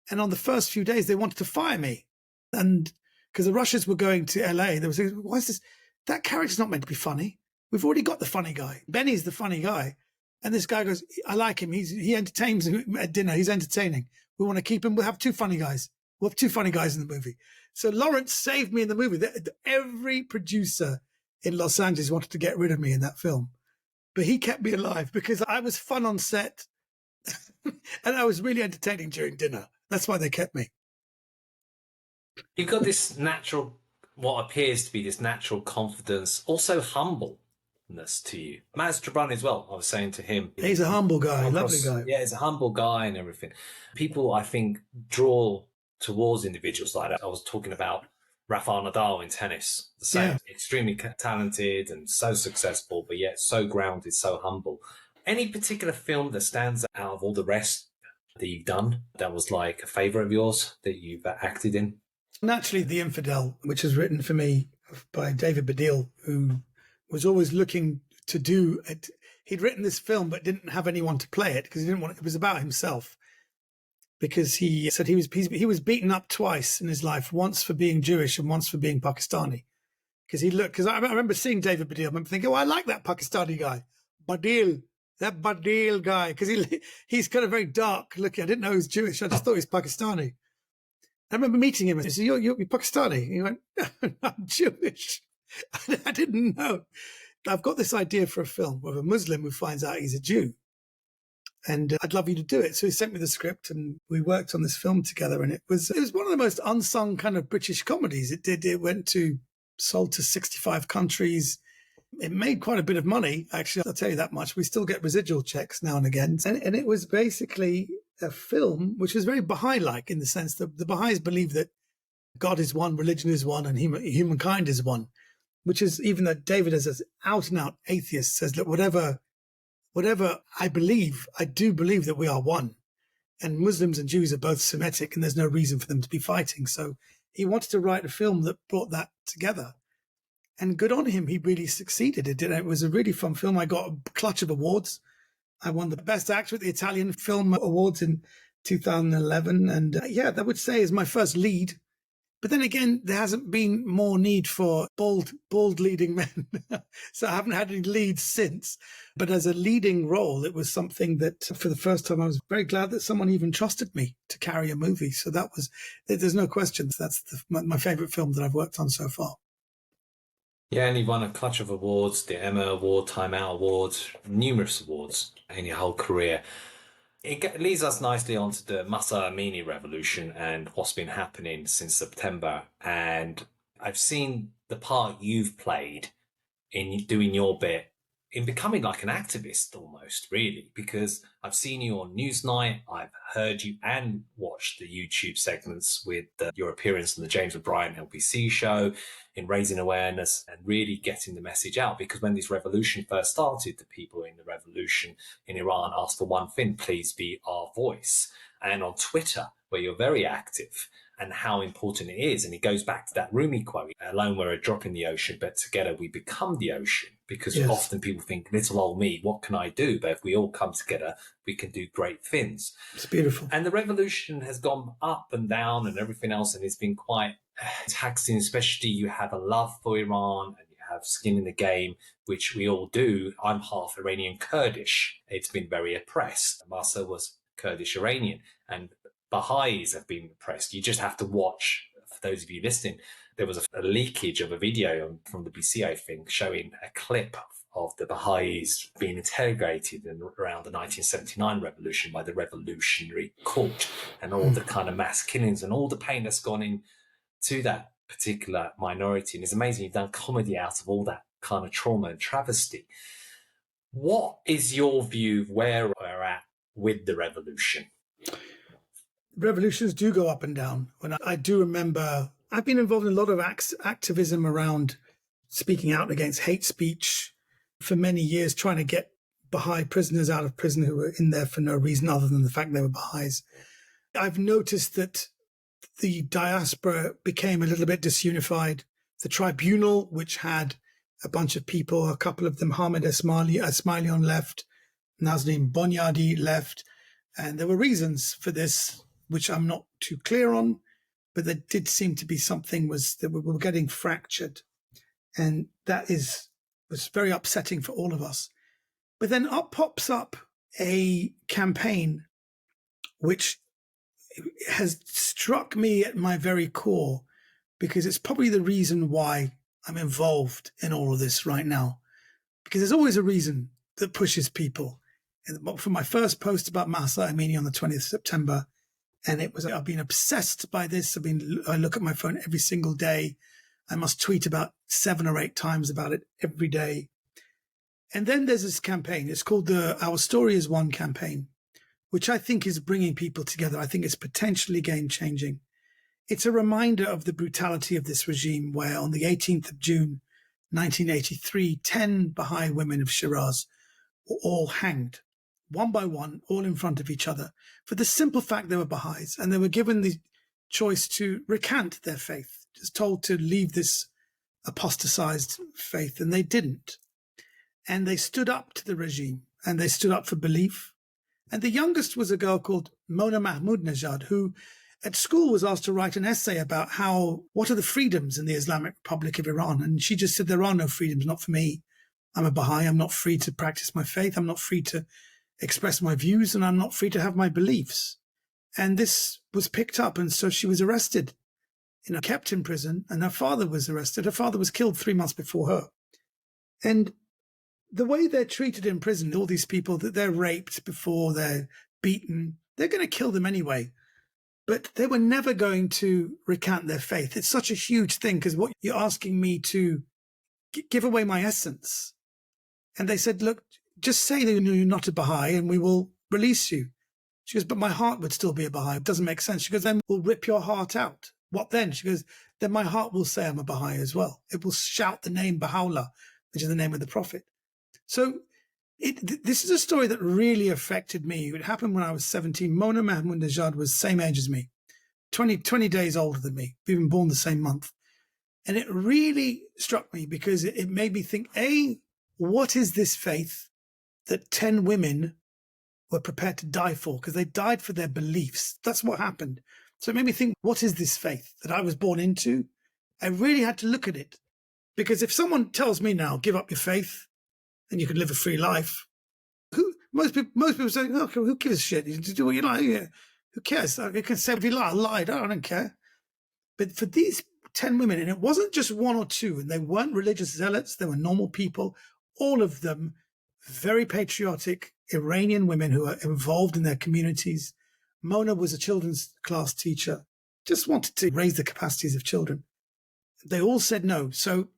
And on the first few days, they wanted to fire me. And because the Russians were going to LA, there was, why is this? That character's not meant to be funny. We've already got the funny guy. Benny's the funny guy. And this guy goes, I like him. He entertains at dinner. He's entertaining. We want to keep him. We'll have 2 funny guys. We'll have 2 funny guys in the movie. So Lawrence saved me in the movie. Every producer in Los Angeles wanted to get rid of me in that film. But he kept me alive because I was fun on set and I was really entertaining during dinner. That's why they kept me. You've got this natural, what appears to be this natural confidence, also humbleness to you. Maz Jobrani as well, I was saying to him. He's a humble guy, lovely guy. Yeah, he's a humble guy and everything. People, I think, draw towards individuals like that. I was talking about Rafael Nadal in tennis, the same, yeah. Extremely talented and so successful, but yet so grounded, so humble. Any particular film that stands out of all the rest that you've done that was like a favourite of yours that you've acted in? Naturally, The Infidel, which was written for me by David Baddiel, who was always looking to do it. He'd written this film but didn't have anyone to play it because he didn't want it. It was about himself. Because he said he was beaten up twice in his life, once for being Jewish and once for being Pakistani. Because I remember seeing David Baddiel, I remember thinking, I like that Pakistani guy, that Baddiel guy, because he's kind of very dark looking. I didn't know he was Jewish. I just thought he was Pakistani. I remember meeting him and I said, you're Pakistani. He went, no, I'm Jewish. I didn't know. I've got this idea for a film of a Muslim who finds out he's a Jew. And I'd love you to do it. So he sent me the script and we worked on this film together. And it was one of the most unsung kind of British comedies. It sold to 65 countries. It made quite a bit of money, actually. I'll tell you that much. We still get residual checks now and again. And it was basically a film which was very Bahá'í-like in the sense that the Bahá'ís believe that God is one, religion is one, and humankind is one, which is, even though David is an out-and-out atheist, says that whatever I believe, I do believe that we are one. And Muslims and Jews are both Semitic and there's no reason for them to be fighting. So he wanted to write a film that brought that together. And good on him, he really succeeded. It was a really fun film. I got a clutch of awards. I won the Best Actor at the Italian Film Awards in 2011. And that would say is my first lead But then again, there hasn't been more need for bald leading men. So I haven't had any leads since. But as a leading role, it was something that for the first time, I was very glad that someone even trusted me to carry a movie. So there's no question. That's my favorite film that I've worked on so far. Yeah, and you've won a clutch of awards, the Emma Award, Time Out Awards, numerous awards in your whole career. It leads us nicely onto the Mahsa Amini revolution and what's been happening since September. And I've seen the part you've played in doing your bit in becoming like an activist almost, really, because I've seen you on Newsnight, I've heard you and watched the YouTube segments with your appearance on the James O'Brien LBC show in raising awareness and really getting the message out. Because when this revolution first started, the people in the revolution in Iran asked for one thing: please be our voice. And on Twitter, where you're very active, and how important it is. And it goes back to that Rumi quote: alone we're a drop in the ocean, but together we become the ocean. Because Yes. Often people think, little old me, what can I do? But if we all come together, we can do great things. It's beautiful. And the revolution has gone up and down and everything else, and it's been quite taxing, especially you have a love for Iran and you have skin in the game, which we all do. I'm half Iranian Kurdish. It's been very oppressed. Mahsa was Kurdish Iranian, and Bahá'ís have been oppressed. You just have to watch, for those of you listening, there was a leakage of a video from the BBC, I think, showing a clip of the Bahá'ís being interrogated around the 1979 revolution by the Revolutionary Court, and all the kind of mass killings and all the pain that's gone into that particular minority. And it's amazing you've done comedy out of all that kind of trauma and travesty. What is your view of where we're at with the revolution? Revolutions do go up and down. When I do remember, I've been involved in a lot of activism around speaking out against hate speech for many years, trying to get Baha'i prisoners out of prison who were in there for no reason other than the fact they were Baha'is. I've noticed that the diaspora became a little bit disunified. The tribunal, which had a bunch of people, a couple of them, Hamid Esmailion left, Nazanin Bonyadi left, and there were reasons for this, which I'm not too clear on, but there did seem to be something that we were getting fractured. And that was very upsetting for all of us. But then pops up a campaign which has struck me at my very core, because it's probably the reason why I'm involved in all of this right now. Because there's always a reason that pushes people. And from my first post about Mahsa Amini on the 20th of September, and I've been obsessed by this. I look at my phone every single day. I must tweet about 7 or 8 times about it every day. And then there's this campaign. It's called the Our Story is One campaign, which I think is bringing people together. I think it's potentially game-changing. It's a reminder of the brutality of this regime, where on the 18th of June, 1983, 10 Baha'i women of Shiraz were all hanged, one by one, all in front of each other, for the simple fact they were Baha'is, and they were given the choice to recant their faith, just told to leave this apostatized faith, and they didn't. And they stood up to the regime, and they stood up for belief. And the youngest was a girl called Mona Mahmoud-Nejad, who at school was asked to write an essay about what are the freedoms in the Islamic Republic of Iran? And she just said, there are no freedoms, not for me. I'm a Baha'i. I'm not free to practice my faith. I'm not free to express my views, and I'm not free to have my beliefs. And this was picked up, and so she was arrested, kept in prison, and her father was arrested. Her father was killed 3 months before her. And the way they're treated in prison, all these people, that they're raped before they're beaten, they're going to kill them anyway. But they were never going to recant their faith. It's such a huge thing, because what you're asking me to give away my essence. And they said, look, just say that you're not a Baha'i and we will release you. She goes, but my heart would still be a Baha'i. It doesn't make sense. She goes, then we'll rip your heart out. What then? She goes, then my heart will say I'm a Baha'i as well. It will shout the name Baha'u'llah, which is the name of the Prophet. So this is a story that really affected me. It happened when I was 17. Mona Mahmoud-Nejad was the same age as me, 20 days older than me. We were born the same month. And it really struck me, because it made me think, what is this faith that 10 women were prepared to die for? Because they died for their beliefs. That's what happened. So it made me think, what is this faith that I was born into? I really had to look at it. Because if someone tells me now, give up your faith and you can live a free life, most people say, oh, who gives a shit? You do what you like. Yeah. Who cares? You can say if you lie, I lied. I don't care. But for these 10 women, and it wasn't just one or two, and they weren't religious zealots, they were normal people, all of them very patriotic Iranian women who are involved in their communities. Mona was a children's class teacher, just wanted to raise the capacities of children. They all said no. So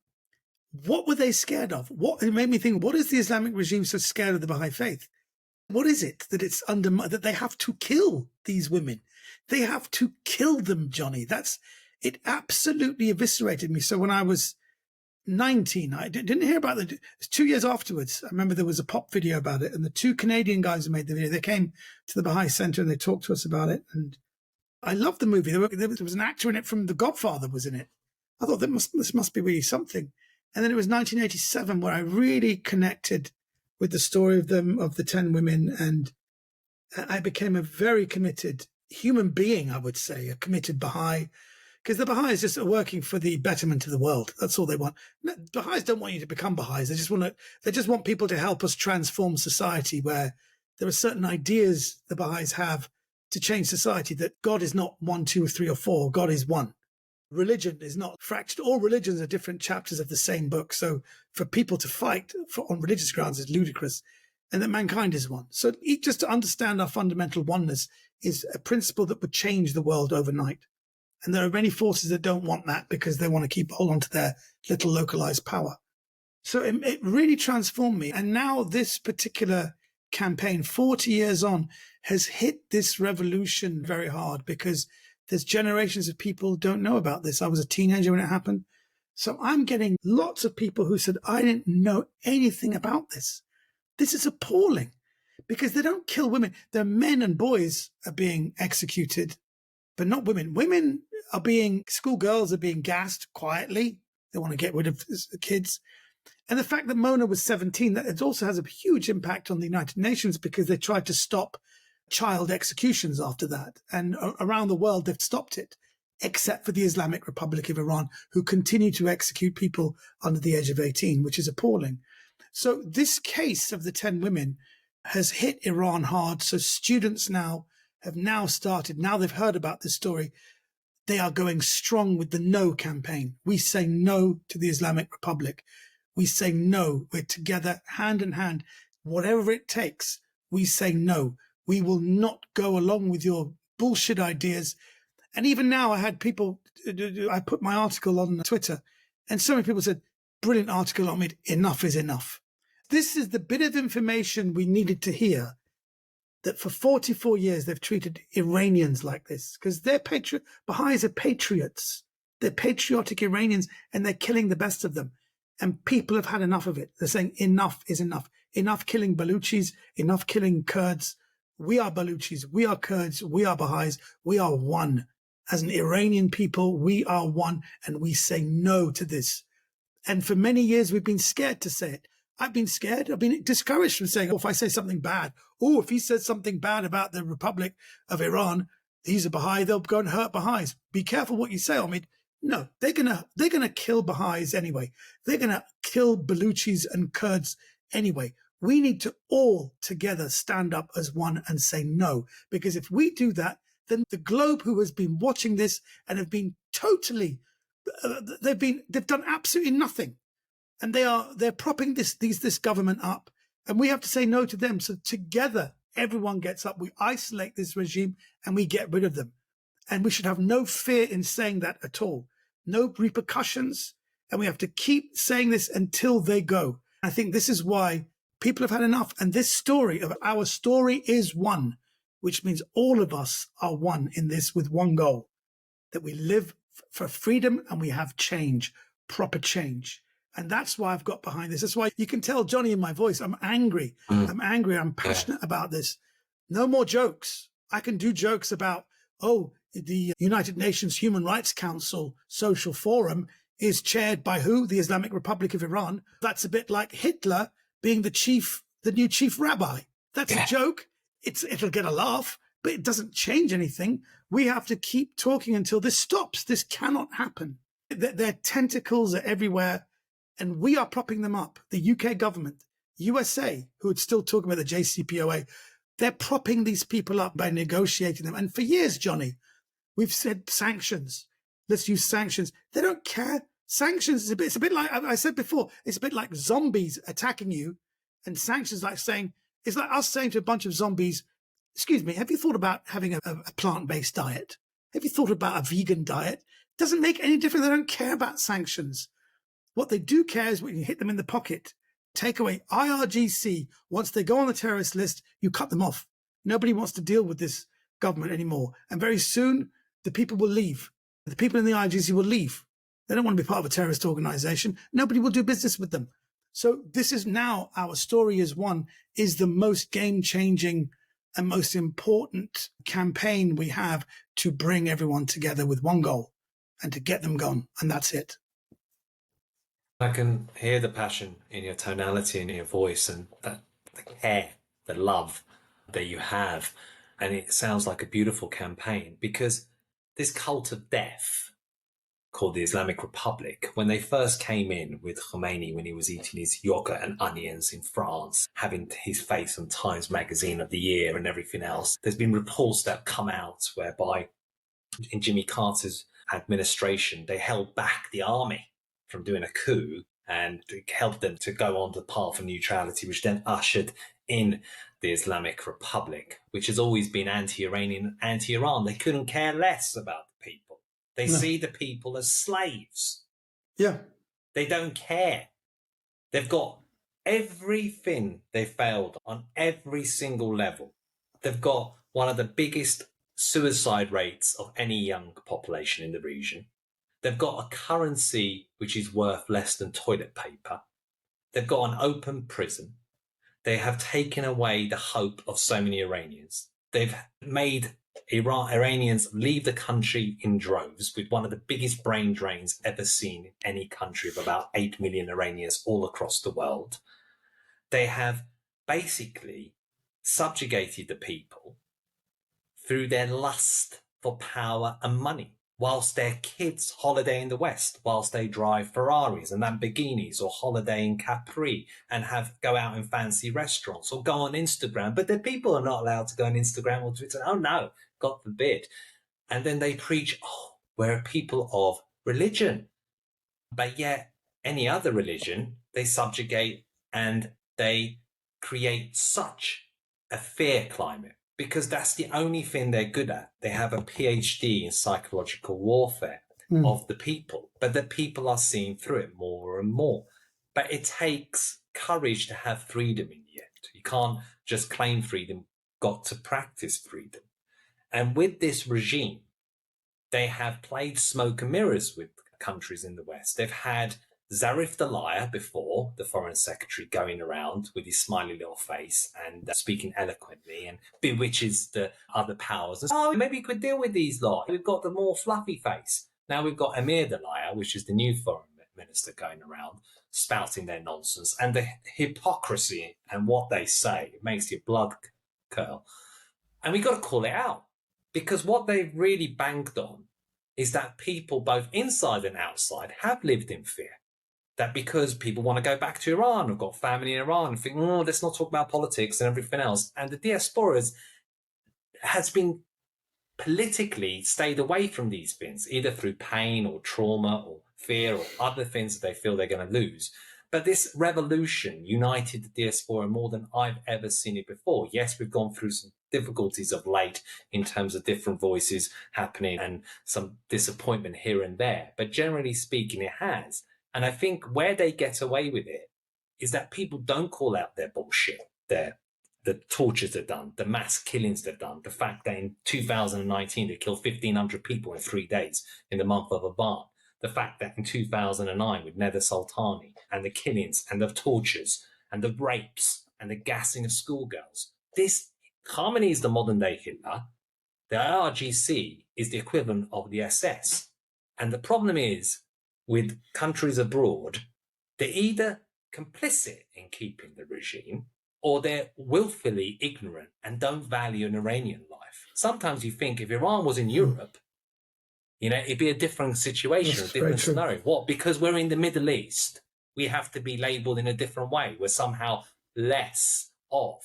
what were they scared of? It made me think, what is the Islamic regime so scared of the Baha'i faith? What is it that it's that they have to kill these women? They have to kill them, Johnny. It absolutely eviscerated me. So when I was 19, I didn't hear about it. 2 years afterwards, I remember there was a pop video about it, and the two Canadian guys who made the video, they came to the Baha'i Center and they talked to us about it. And I loved the movie. There was an actor in it from The Godfather was in it. I thought this must be really something. And then it was 1987 where I really connected with the story of the 10 women, and I became a very committed human being, I would say, a committed Baha'i, because the Baha'is just are working for the betterment of the world. That's all they want. Baha'is don't want you to become Baha'is. They just want people to help us transform society, where there are certain ideas the Baha'is have to change society, that God is not 1, 2, 3, or 4. God is one. Religion is not fractured. All religions are different chapters of the same book. So for people to fight on religious grounds is ludicrous, and that mankind is one. So just to understand our fundamental oneness is a principle that would change the world overnight. And there are many forces that don't want that because they want to hold on to their little localized power. So it really transformed me. And now this particular campaign, 40 years on, has hit this revolution very hard, because there's generations of people who don't know about this. I was a teenager when it happened. So I'm getting lots of people who said, I didn't know anything about this. This is appalling, because they don't kill women. Their men and boys are being executed, but not women. Schoolgirls are being gassed quietly. They want to get rid of the kids. And the fact that Mona was 17, that it also has a huge impact on the United Nations, because they tried to stop child executions after that. And around the world, they've stopped it, except for the Islamic Republic of Iran, who continue to execute people under the age of 18, which is appalling. So this case of the 10 women has hit Iran hard. So students have started, now they've heard about this story, they are going strong with the no campaign. We say no to the Islamic Republic. We say no. We're together, hand in hand. Whatever it takes, we say no. We will not go along with your bullshit ideas. And even now, I put my article on Twitter, and so many people said, brilliant article, Omid, enough is enough. This is the bit of information we needed to hear, that for 44 years they've treated Iranians like this, because Baha'is are patriots. They're patriotic Iranians, and they're killing the best of them. And people have had enough of it. They're saying enough is enough. Enough killing Baluchis, enough killing Kurds. We are Baluchis, we are Kurds, we are Baha'is, we are one. As an Iranian people, we are one, and we say no to this. And for many years, we've been scared to say it. I've been scared. I've been discouraged from saying, if I say something bad, if he says something bad about the Republic of Iran, he's a Baha'i, they'll go and hurt Baha'is. Be careful what you say, Omid. No, they're gonna kill Baha'is anyway. They're gonna kill Baluchis and Kurds anyway. We need to all together stand up as one and say no, because if we do that, then the globe, who has been watching this and have been totally, they've done absolutely nothing, and they're propping this government up, and we have to say no to them. So together, everyone gets up. We isolate this regime and we get rid of them, and we should have no fear in saying that at all. No repercussions, and we have to keep saying this until they go. I think this is why people have had enough. And this story of our story is one, which means all of us are one in this, with one goal, that we live for freedom and we have change, proper change. And that's why I've got behind this. That's why you can tell, Johnny, in my voice, I'm angry. I'm angry. I'm passionate about this. No more jokes. I can do jokes about, the United Nations Human Rights Council Social Forum is chaired by who? The Islamic Republic of Iran. That's a bit like Hitler being the new chief rabbi. That's a joke. It'll get a laugh, but it doesn't change anything. We have to keep talking until this stops. This cannot happen. Their tentacles are everywhere, and we are propping them up. The UK government, USA, who would still talk about the JCPOA, they're propping these people up by negotiating them. And for years, Johnny, we've said sanctions. Let's use sanctions. They don't care. Sanctions is it's a bit like I said before. It's a bit like zombies attacking you, and sanctions it's like us saying to a bunch of zombies, "Excuse me, have you thought about having a plant-based diet? Have you thought about a vegan diet?" Doesn't make any difference. They don't care about sanctions. What they do care is when you hit them in the pocket. Take away IRGC. Once they go on the terrorist list, you cut them off. Nobody wants to deal with this government anymore. And very soon, the people will leave. The people in the IRGC will leave. They don't want to be part of a terrorist organization. Nobody will do business with them. So this is now our story is the most game-changing and most important campaign we have to bring everyone together with one goal and to get them gone. And that's it. I can hear the passion in your tonality and your voice, and the care, the love that you have. And it sounds like a beautiful campaign, because this cult of death called the Islamic Republic, when they first came in with Khomeini, when he was eating his yogurt and onions in France, having his face on Times Magazine of the Year and everything else, there's been reports that have come out whereby in Jimmy Carter's administration, they held back the army from doing a coup and helped them to go on the path of neutrality, which then ushered in the Islamic Republic, which has always been anti-Iranian, anti-Iran. They couldn't care less about the people. They see the people as slaves. Yeah. They don't care. They've got everything they failed on every single level. They've got one of the biggest suicide rates of any young population in the region. They've got a currency which is worth less than toilet paper. They've got an open prison. They have taken away the hope of so many Iranians. They've made Iranians leave the country in droves, with one of the biggest brain drains ever seen in any country of about 8 million Iranians all across the world. They have basically subjugated the people through their lust for power and money, whilst their kids holiday in the West, whilst they drive Ferraris and Lamborghinis, or holiday in Capri and go out in fancy restaurants or go on Instagram. But the people are not allowed to go on Instagram or Twitter. Oh no, God forbid. And then they preach, we're a people of religion. But yet any other religion, they subjugate and they create such a fear climate, because that's the only thing they're good at. They have a PhD in psychological warfare of the people, but the people are seeing through it more and more. But it takes courage to have freedom in the end. You can't just claim freedom, got to practice freedom. And with this regime, they have played smoke and mirrors with countries in the West. They've had Zarif the liar before, the foreign secretary, going around with his smiley little face and speaking eloquently, and bewitches the other powers. And maybe we could deal with these lot. We've got the more fluffy face. Now we've got Amir the liar, which is the new foreign minister, going around spouting their nonsense, and the hypocrisy and what they say, it makes your blood curl. And we've got to call it out, because what they've really banked on is that people both inside and outside have lived in fear. That because people want to go back to Iran, have got family in Iran, and think, let's not talk about politics and everything else. And the diaspora has been politically stayed away from these things, either through pain or trauma or fear or other things that they feel they're going to lose. But this revolution united the diaspora more than I've ever seen it before. Yes, we've gone through some difficulties of late in terms of different voices happening and some disappointment here and there. But generally speaking, it has. And I think where they get away with it is that people don't call out their bullshit, the tortures they've done, the mass killings they've done, the fact that in 2019 they killed 1,500 people in 3 days in the month of Aban, the fact that in 2009 with Nether Sultani, and the killings and the tortures and the rapes and the gassing of schoolgirls. This Khamenei is the modern day Hitler. The IRGC is the equivalent of the SS. And the problem is, with countries abroad, they're either complicit in keeping the regime, or they're willfully ignorant and don't value an Iranian life. sometimes you think if Iran was in Europe, it'd be a different situation, a different scenario. What? Because we're in the Middle East, we have to be labeled in a different way. We're somehow less of.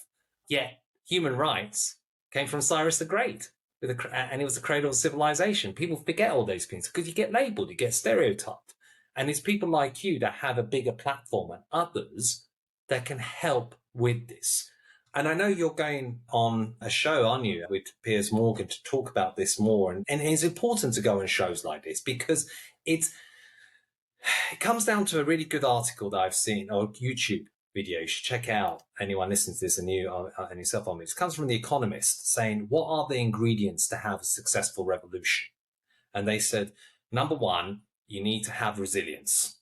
Yet human rights came from Cyrus the Great, and it was the cradle of civilization. People forget all those things because you get labeled, you get stereotyped. And it's people like you that have a bigger platform and others that can help with this. And I know you're going on a show, aren't you, with Piers Morgan to talk about this more. And it's important to go on shows like this because it comes down to a really good article that I've seen, or YouTube video. You should check out, anyone listening to this and yourself on this. It comes from The Economist saying, what are the ingredients to have a successful revolution? And they said, number one, you need to have resilience.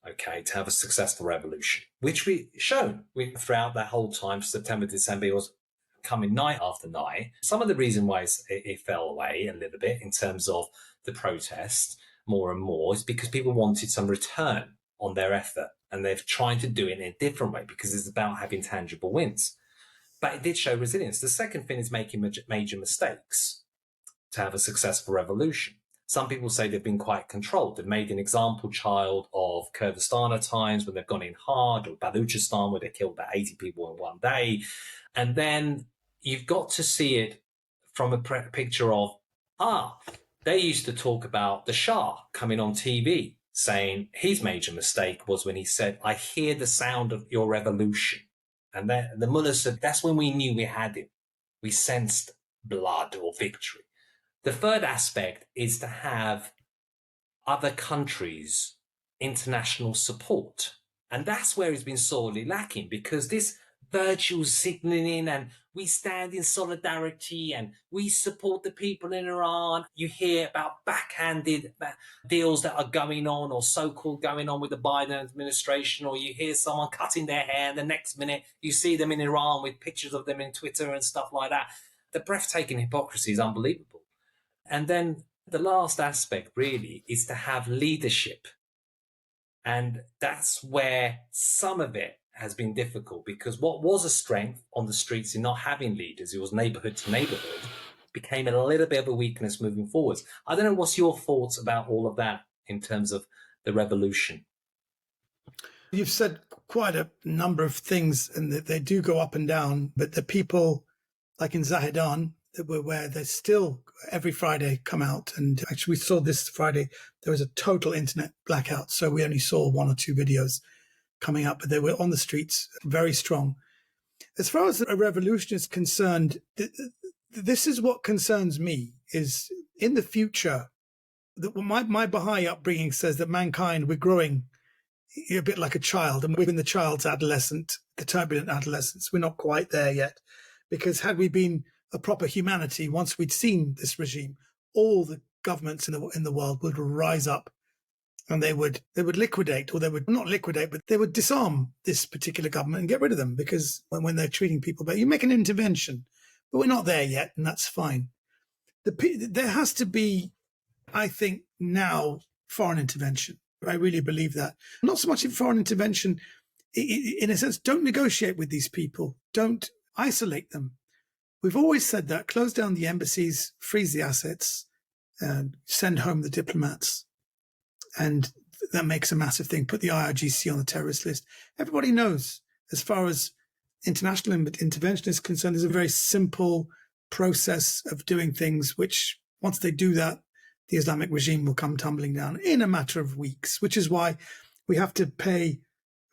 Okay, to have a successful revolution, which we've shown throughout that whole time, September, December, it was coming night after night. Some of the reason why it fell away a little bit in terms of the protest more and more is because people wanted some return on their effort, and they're trying to do it in a different way because it's about having tangible wins. But it did show resilience. The second thing is making major mistakes to have a successful revolution. Some people say they've been quite controlled. They've made an example child of Kurdistan at times when they've gone in hard, or Baluchistan where they killed about 80 people in one day. And then you've got to see it from a picture of, they used to talk about the Shah coming on TV saying his major mistake was when he said, I hear the sound of your revolution. And the mullah said, that's when we knew we had him. We sensed blood or victory. The third aspect is to have other countries' international support. And that's where it's been sorely lacking, because this virtual signaling and we stand in solidarity and we support the people in Iran. You hear about backhanded deals that are going on or so-called going on with the Biden administration, or you hear someone cutting their hair and the next minute you see them in Iran with pictures of them in Twitter and stuff like that. The breathtaking hypocrisy is unbelievable. And then the last aspect really is to have leadership. And that's where some of it has been difficult, because what was a strength on the streets in not having leaders, it was neighborhood to neighborhood, became a little bit of a weakness moving forwards. I don't know, what's your thoughts about all of that in terms of the revolution? You've said quite a number of things, and they do go up and down, but the people like in Zahedan, where they still every Friday come out, and actually we saw this Friday there was a total internet blackout, so we only saw one or two videos coming up, but they were on the streets, very strong. As far as a revolution is concerned, this is what concerns me, is in the future, my Bahá'í upbringing says that mankind, we're growing a bit like a child, and we're in the child's the turbulent adolescence. We're not quite there yet, because had we been a proper humanity, once we'd seen this regime, all the governments in the world would rise up, and they would liquidate, or they would not liquidate, but they would disarm this particular government and get rid of them, because when they're treating people bad, you make an intervention. But we're not there yet, and that's fine. There has to be, I think, now foreign intervention. I really believe that. Not so much in foreign intervention, in a sense, don't negotiate with these people. Don't isolate them. We've always said that. Close down the embassies, freeze the assets, and send home the diplomats. And that makes a massive thing. Put the IRGC on the terrorist list. Everybody knows, as far as international intervention is concerned, there's a very simple process of doing things, which once they do that, the Islamic regime will come tumbling down in a matter of weeks, which is why we have to pay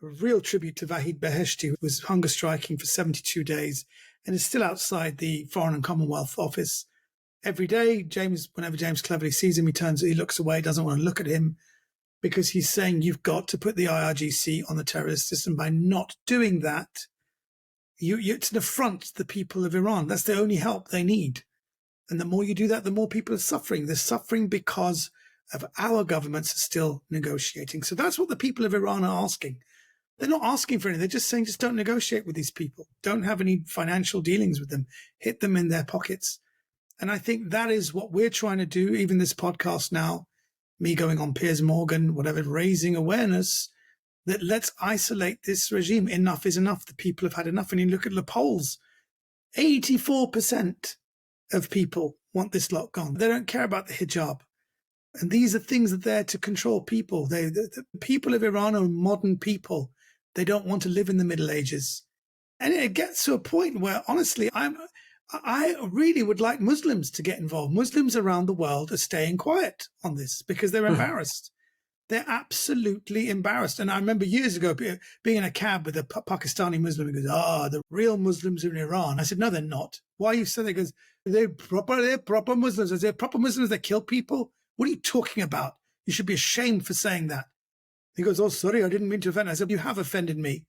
a real tribute to Vahid Beheshti, who was hunger striking for 72 days and is still outside the Foreign and Commonwealth Office. Every day, whenever James cleverly sees him, he looks away, doesn't want to look at him, because he's saying you've got to put the IRGC on the terrorist list. And by not doing that, it's an affront to the people of Iran. That's the only help they need. And the more you do that, the more people are suffering. They're suffering because of our governments are still negotiating. So that's what the people of Iran are asking. They're not asking for anything. They're just saying, just don't negotiate with these people. Don't have any financial dealings with them. Hit them in their pockets. And I think that is what we're trying to do. Even this podcast now, me going on Piers Morgan, whatever, raising awareness that let's isolate this regime. Enough is enough. The people have had enough. And you look at the polls, 84% of people want this lot gone. They don't care about the hijab. And these are things that are there to control people. The people of Iran are modern people. They don't want to live in the Middle Ages. And it gets to a point where, honestly, I really would like Muslims to get involved. Muslims around the world are staying quiet on this because they're embarrassed. They're absolutely embarrassed. And I remember years ago being in a cab with a Pakistani Muslim who goes, the real Muslims are in Iran. I said, no, they're not. Why are you saying that? He goes, they're proper Muslims. I said, proper Muslims that kill people? What are you talking about? You should be ashamed for saying that. He goes, oh, sorry, I didn't mean to offend. I said, you have offended me.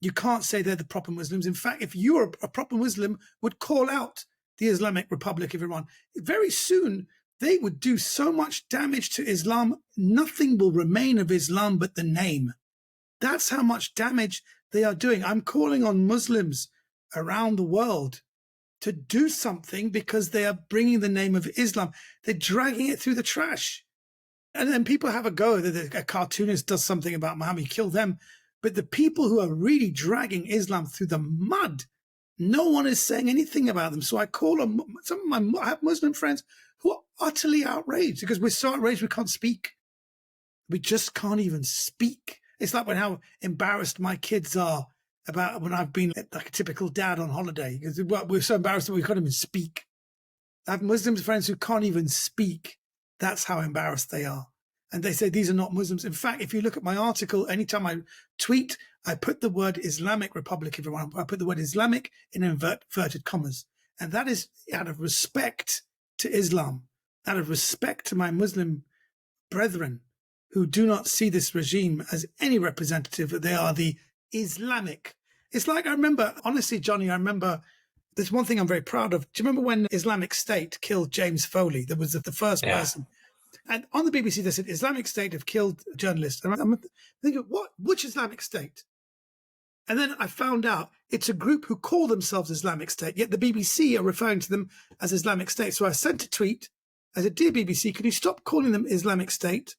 You can't say they're the proper Muslims. In fact, if you were a proper Muslim, would call out the Islamic Republic of Iran, very soon they would do so much damage to Islam, nothing will remain of Islam but the name. That's how much damage they are doing. I'm calling on Muslims around the world to do something because they are bringing the name of Islam. They're dragging it through the trash. And then people have a go that a cartoonist does something about Muhammad, kill them. But the people who are really dragging Islam through the mud, no one is saying anything about them. So I call on I have Muslim friends who are utterly outraged because we're so outraged we can't speak. We just can't even speak. It's like how embarrassed my kids are about when I've been like a typical dad on holiday. Because we're so embarrassed that we can't even speak. I have Muslim friends who can't even speak. That's how embarrassed they are. And they say these are not Muslims. In fact, if you look at my article, anytime I tweet, I put the word Islamic Republic of Iran. I put the word Islamic in inverted commas. And that is out of respect to Islam, out of respect to my Muslim brethren who do not see this regime as any representative. They are the Islamic. It's like, I remember, honestly, Johnny, I remember there's one thing I'm very proud of. Do you remember when Islamic State killed James Foley? That was the first person. And on the BBC, they said Islamic State have killed journalists. And I'm thinking, what? Which Islamic State? And then I found out it's a group who call themselves Islamic State, yet the BBC are referring to them as Islamic State. So I sent a tweet. I said, dear BBC, can you stop calling them Islamic State?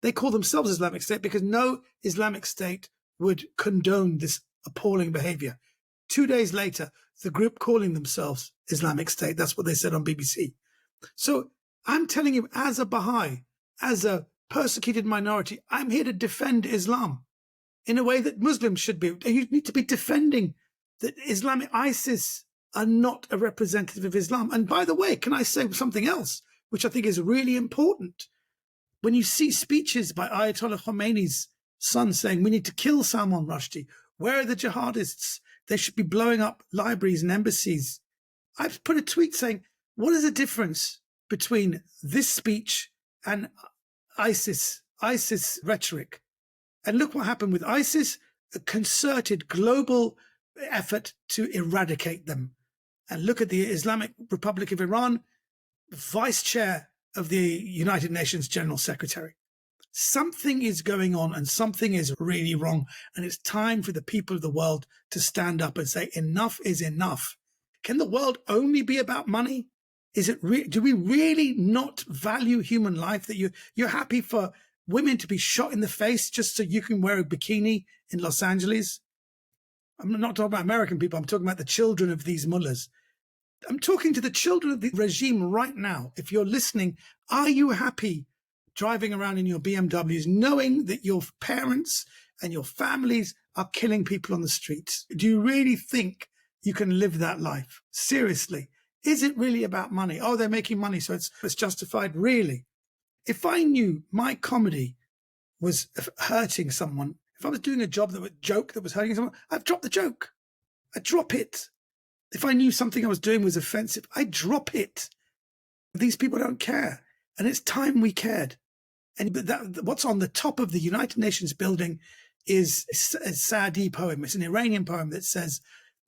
They call themselves Islamic State because no Islamic State would condone this appalling behavior. 2 days later, the group calling themselves Islamic State, that's what they said on BBC. So I'm telling you, as a Baha'i, as a persecuted minority, I'm here to defend Islam in a way that Muslims should be. You need to be defending that Islamic ISIS are not a representative of Islam. And by the way, can I say something else, which I think is really important? When you see speeches by Ayatollah Khomeini's son saying, we need to kill Salman Rushdie, where are the jihadists? They should be blowing up libraries and embassies. I've put a tweet saying, what is the difference between this speech and ISIS rhetoric? And look what happened with ISIS, a concerted global effort to eradicate them. And look at the Islamic Republic of Iran, vice chair of the United Nations General Secretary. Something is going on and something is really wrong. And it's time for the people of the world to stand up and say, enough is enough. Can the world only be about money? Is it do we really not value human life, that you're happy for women to be shot in the face just so you can wear a bikini in Los Angeles? I'm not talking about American people. I'm talking about the children of these mullahs. I'm talking to the children of the regime right now. If you're listening, are you happy driving around in your BMWs knowing that your parents and your families are killing people on the streets? Do you really think you can live that life? Seriously. Is it really about money? Oh, they're making money, so it's justified. Really? If I knew my comedy was hurting someone, if I was doing a joke that was hurting someone, I'd drop the joke. I'd drop it. If I knew something I was doing was offensive, I'd drop it. These people don't care. And it's time we cared. And what's on the top of the United Nations building is a Saadi poem. It's an Iranian poem that says,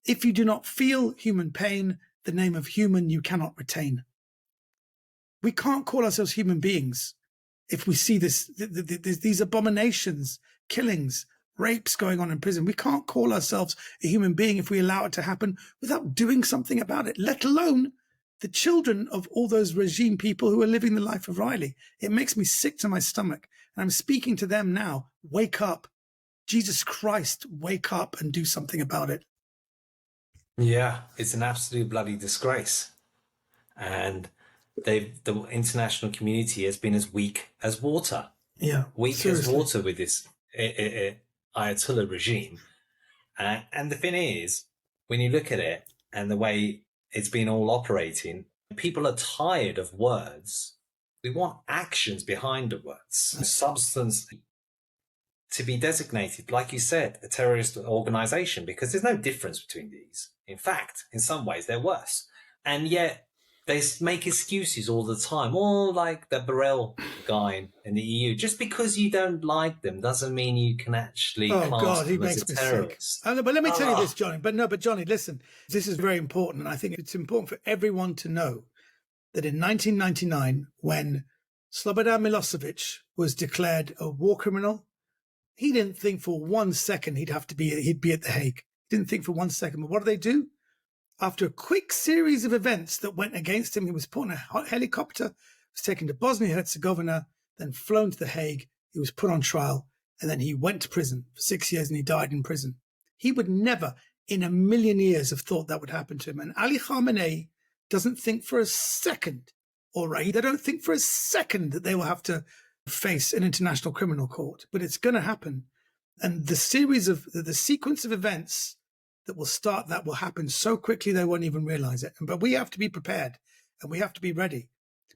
if you do not feel human pain, the name of human you cannot retain. We can't call ourselves human beings if we see these abominations, killings, rapes going on in prison. We can't call ourselves a human being if we allow it to happen without doing something about it, let alone the children of all those regime people who are living the life of Riley. It makes me sick to my stomach. And I'm speaking to them now. Wake up. Jesus Christ, wake up and do something about it. Yeah, it's an absolute bloody disgrace. and the international community has been as weak as water. Yeah, Weak seriously. as water with this Ayatollah regime. And the thing is, when you look at it and the way it's been all operating, people are tired of words. We want actions behind the words, substance to be designated, like you said, a terrorist organization, because there's no difference between these. In fact, in some ways, they're worse. And yet they make excuses all the time, all like the Borrell guy in the EU. Just because you don't like them doesn't mean you can actually class them as a terrorist. But let me tell you this, Johnny. But Johnny, listen, this is very important. And I think it's important for everyone to know that in 1999, when Slobodan Milosevic was declared a war criminal, he didn't think for 1 second he'd be at The Hague. He didn't think for 1 second. But what do? After a quick series of events that went against him, he was put on a helicopter, was taken to Bosnia-Herzegovina, then flown to The Hague. He was put on trial, and then he went to prison for 6 years, and he died in prison. He would never in a million years have thought that would happen to him. And Ali Khamenei doesn't think for a second, they don't think for a second that they will have to face an international criminal court, but it's going to happen. And the sequence of events that will happen so quickly they won't even realize it. But we have to be prepared and we have to be ready,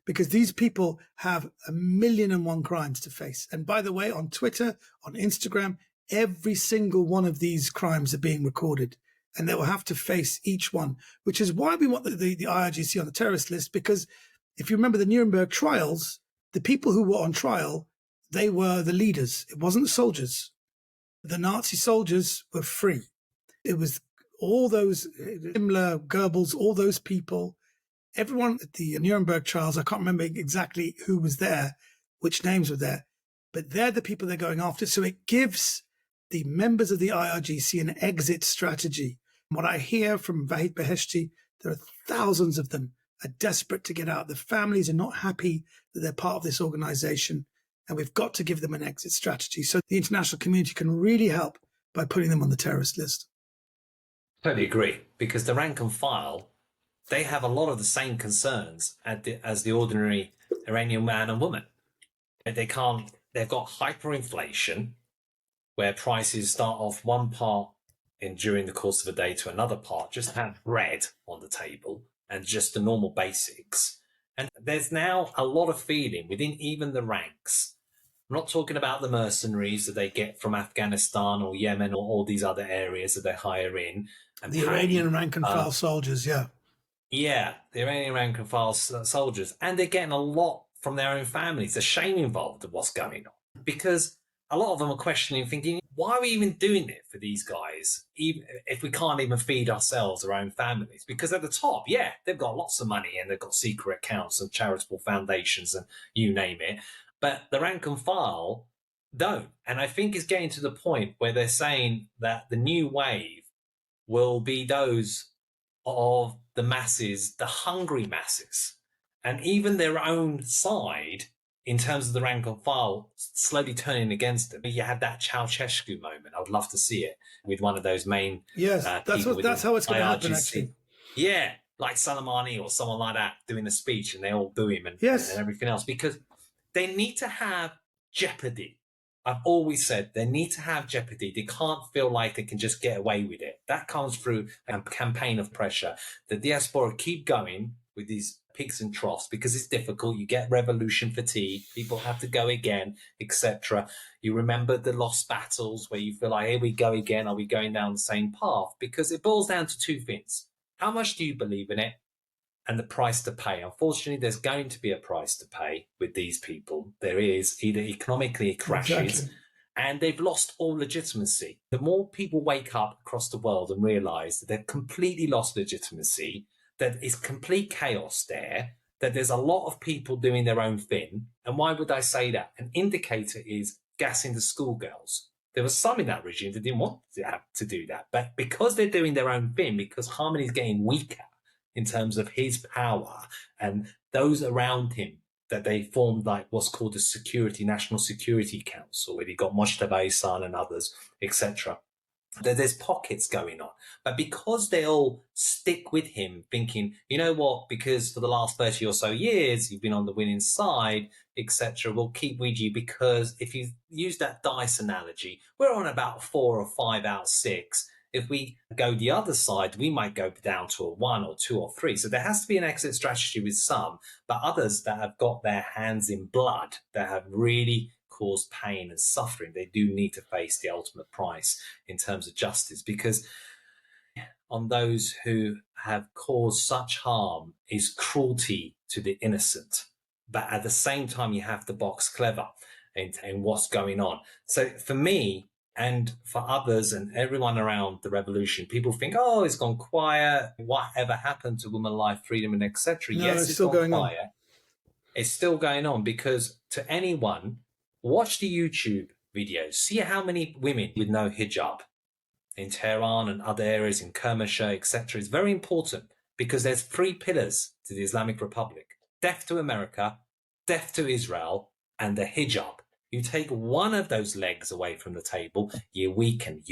because these people have 1,000,001 crimes to face. And by the way, on Twitter, on Instagram, every single one of these crimes are being recorded, and they will have to face each one, which is why we want the IRGC on the terrorist list. Because if you remember the Nuremberg trials, the people who were on trial, they were the leaders. It wasn't the soldiers. The Nazi soldiers were free. It was all those, Himmler, Goebbels, all those people, everyone at the Nuremberg trials. I can't remember exactly who was there, which names were there, but they're the people they're going after. So it gives the members of the IRGC an exit strategy. What I hear from Vahid Beheshti, there are thousands of them are desperate to get out. The families are not happy that they're part of this organization, and we've got to give them an exit strategy so the international community can really help by putting them on the terrorist list. Totally agree, because the rank and file, they have a lot of the same concerns as the ordinary Iranian man and woman. They've got hyperinflation, where prices start off one part during the course of a day to another part, just have bread on the table and just the normal basics. And there's now a lot of feeling within even the ranks. I'm not talking about the mercenaries that they get from Afghanistan or Yemen or all these other areas that they hire in. And the Iranian rank and file soldiers, yeah. Yeah, the Iranian rank and file soldiers. And they're getting a lot from their own families. There's shame involved in what's going on, because a lot of them are questioning, thinking, why are we even doing it for these guys, even if we can't even feed ourselves, our own families? Because at the top, yeah, they've got lots of money and they've got secret accounts and charitable foundations and you name it. But the rank and file don't. And I think it's getting to the point where they're saying that the new wave will be those of the masses, the hungry masses, and even their own side in terms of the rank and file slowly turning against them. You had that Ceausescu moment. I would love to see it with one of those main that's how it's going to happen, actually. Yeah, like Soleimani or someone like that doing a speech and they all boo him and everything else, because they need to have jeopardy. I've always said they need to have jeopardy. They can't feel like they can just get away with it. That comes through a campaign of pressure. The diaspora keep going with these peaks and troughs because it's difficult. You get revolution fatigue. People have to go again, etc. You remember the lost battles where you feel like, here we go again. Are we going down the same path? Because it boils down to two things. How much do you believe in it? And the price to pay. Unfortunately, there's going to be a price to pay with these people. There is. Either economically it crashes and they've lost all legitimacy. The more people wake up across the world and realize that they've completely lost legitimacy, that it's complete chaos there, that there's a lot of people doing their own thing. And why would I say that? An indicator is gassing the schoolgirls. There was some in that regime that didn't want to have to do that. But because they're doing their own thing, because Khamenei's getting weaker in terms of his power and those around him, that they formed like what's called the National Security Council, where he got Mojtaba Ihsan and others, etc. There's pockets going on. But because they all stick with him thinking, you know what, because for the last 30 or so years, you've been on the winning side, etc., we'll keep with you because if you use that dice analogy, we're on about 4 or 5 out of 6. If we go the other side, we might go down to a 1 or 2 or 3. So there has to be an exit strategy with some, but others that have got their hands in blood, that have really caused pain and suffering, they do need to face the ultimate price in terms of justice, because on those who have caused such harm is cruelty to the innocent. But at the same time, you have to box clever in what's going on. So for me, and for others and everyone around the revolution, people think, oh, it's gone quiet. Whatever happened to women life, freedom, and etc.? No, Yes, it's it's still gone going quiet. on. It's still going on because to anyone, watch the YouTube videos. See how many women with no hijab in Tehran and other areas in Kermanshah, etc. It's very important because there's 3 pillars to the Islamic Republic: death to America, death to Israel, and the hijab. You take one of those legs away from the table, you weaken.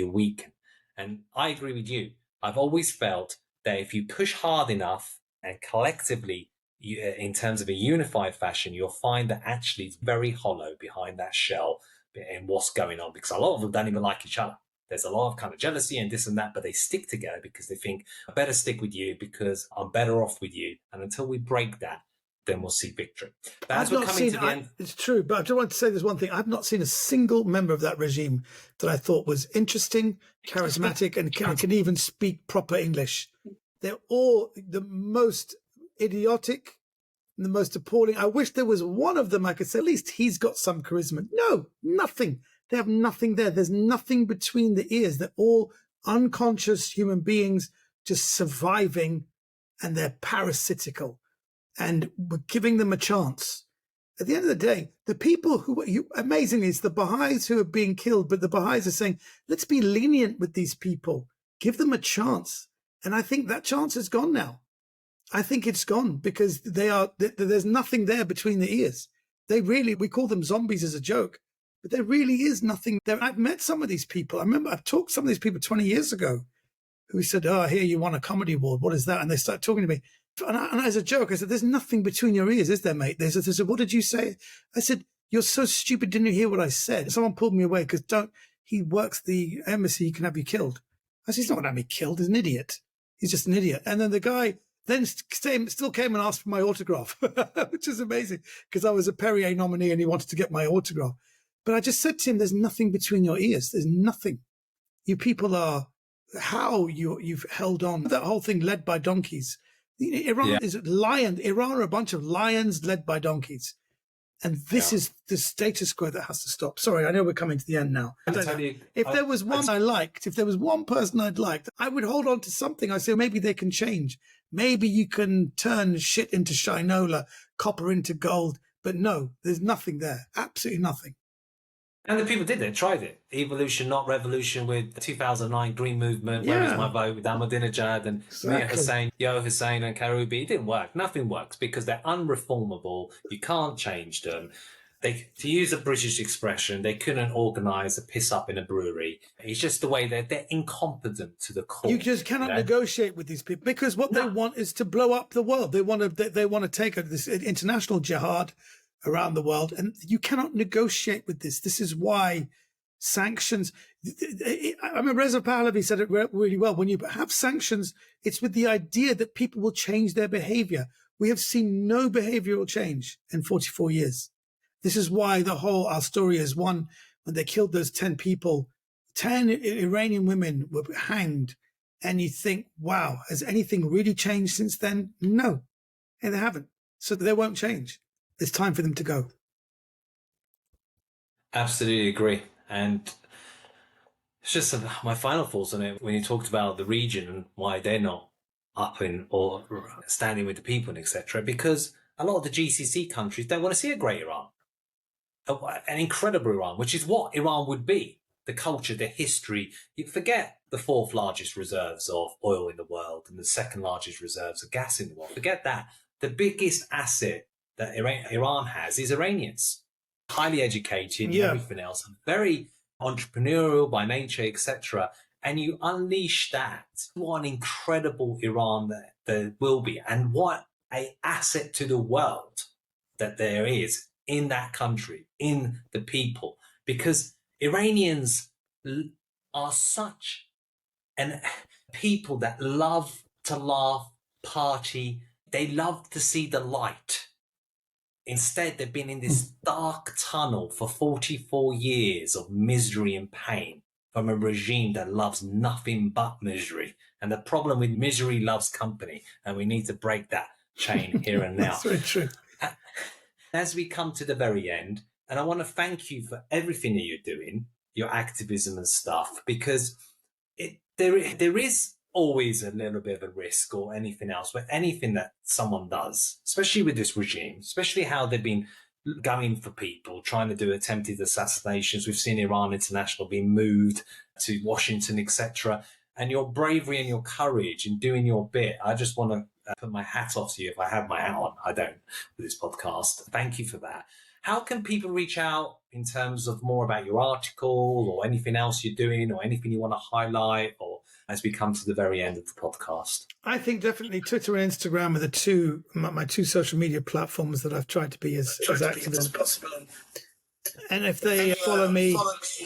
And I agree with you. I've always felt that if you push hard enough and collectively, in terms of a unified fashion, you'll find that actually it's very hollow behind that shell in what's going on, because a lot of them don't even like each other. There's a lot of kind of jealousy and this and that, but they stick together because they think, I better stick with you because I'm better off with you. And until we break that, then we'll see victory. But as we're coming to the end... It's true, but I just want to say there's one thing. I've not seen a single member of that regime that I thought was interesting, charismatic, and can even speak proper English. They're all the most idiotic, the most appalling. I wish there was one of them I could say, at least he's got some charisma. No, nothing. They have nothing there. There's nothing between the ears. They're all unconscious human beings just surviving, and they're parasitical. And we're giving them a chance. At the end of the day, the people who, amazingly, it's the Bahá'ís who are being killed, but the Bahá'ís are saying, let's be lenient with these people. Give them a chance. And I think that chance is gone now. I think it's gone because there's nothing there between the ears. We call them zombies as a joke, but there really is nothing there. I've met some of these people. I remember I've talked to some of these people 20 years ago who said, oh, here, you won a comedy award. What is that? And they started talking to me. And as a joke, I said, there's nothing between your ears, is there, mate? They said, what did you say? I said, you're so stupid. Didn't you hear what I said? Someone pulled me away because he works the embassy. He can have you killed. I said, he's not going to have me killed. He's an idiot. He's just an idiot. And then the guy then still came and asked for my autograph, which is amazing because I was a Perrier nominee and he wanted to get my autograph. But I just said to him, there's nothing between your ears. There's nothing. You people are, how you've held on. That whole thing led by donkeys. Iran is lion. Iran are a bunch of lions led by donkeys. And this is the status quo that has to stop. Sorry, I know we're coming to the end now. If there was one I liked, if there was one person I'd liked, I would hold on to something. I say, maybe they can change. Maybe you can turn shit into shinola, copper into gold. But no, there's nothing there. Absolutely nothing. And the people did it, tried it. Evolution, not revolution, with the 2009 Green Movement, Where Is My Vote, with Ahmadinejad and Mir Hussein, Hussein and Karoubi. It didn't work. Nothing works because they're unreformable. You can't change them. To use a British expression, they couldn't organise a piss up in a brewery. It's just the way they're incompetent to the core. You just cannot negotiate with these people because what they want is to blow up the world. They want to take this international jihad around the world, and you cannot negotiate with this. This is why sanctions. I remember Reza Pahlavi said it really well. When you have sanctions, it's with the idea that people will change their behavior. We have seen no behavioral change in 44 years. This is why our story is one. When they killed those 10 people, 10 Iranian women were hanged, and you think, wow, has anything really changed since then? No, and they haven't. So they won't change. It's time for them to go. Absolutely agree. And it's just my final thoughts on it when you talked about the region and why they're not up in or standing with the people and etc. Because a lot of the GCC countries don't want to see a great Iran, an incredible Iran, which is what Iran would be. The culture, the history. You forget the 4th largest reserves of oil in the world and the 2nd largest reserves of gas in the world. Forget that. The biggest asset that Iran has is Iranians, highly educated and everything else, very entrepreneurial by nature, etc. and you unleash that, what an incredible Iran there will be, and what an asset to the world that there is in that country, in the people, because Iranians are such an people that love to laugh, party. They love to see the light. Instead, they've been in this dark tunnel for 44 years of misery and pain from a regime that loves nothing but misery. And the problem with misery loves company, and we need to break that chain here and now. That's very true. As we come to the very end, and I want to thank you for everything that you're doing, your activism and stuff, because there is always a little bit of a risk or anything else, but anything that someone does, especially with this regime, especially how they've been going for people, trying to do attempted assassinations. We've seen Iran International being moved to Washington, etc. And your bravery and your courage in doing your bit, I just want to put my hat off to you. If I have my hat on, I don't, with this podcast. Thank you for that. How can people reach out in terms of more about your article or anything else you're doing or anything you want to highlight, or as we come to the very end of the podcast? I think definitely Twitter and Instagram are my two social media platforms that I've tried to be as active as possible. And if they follow me,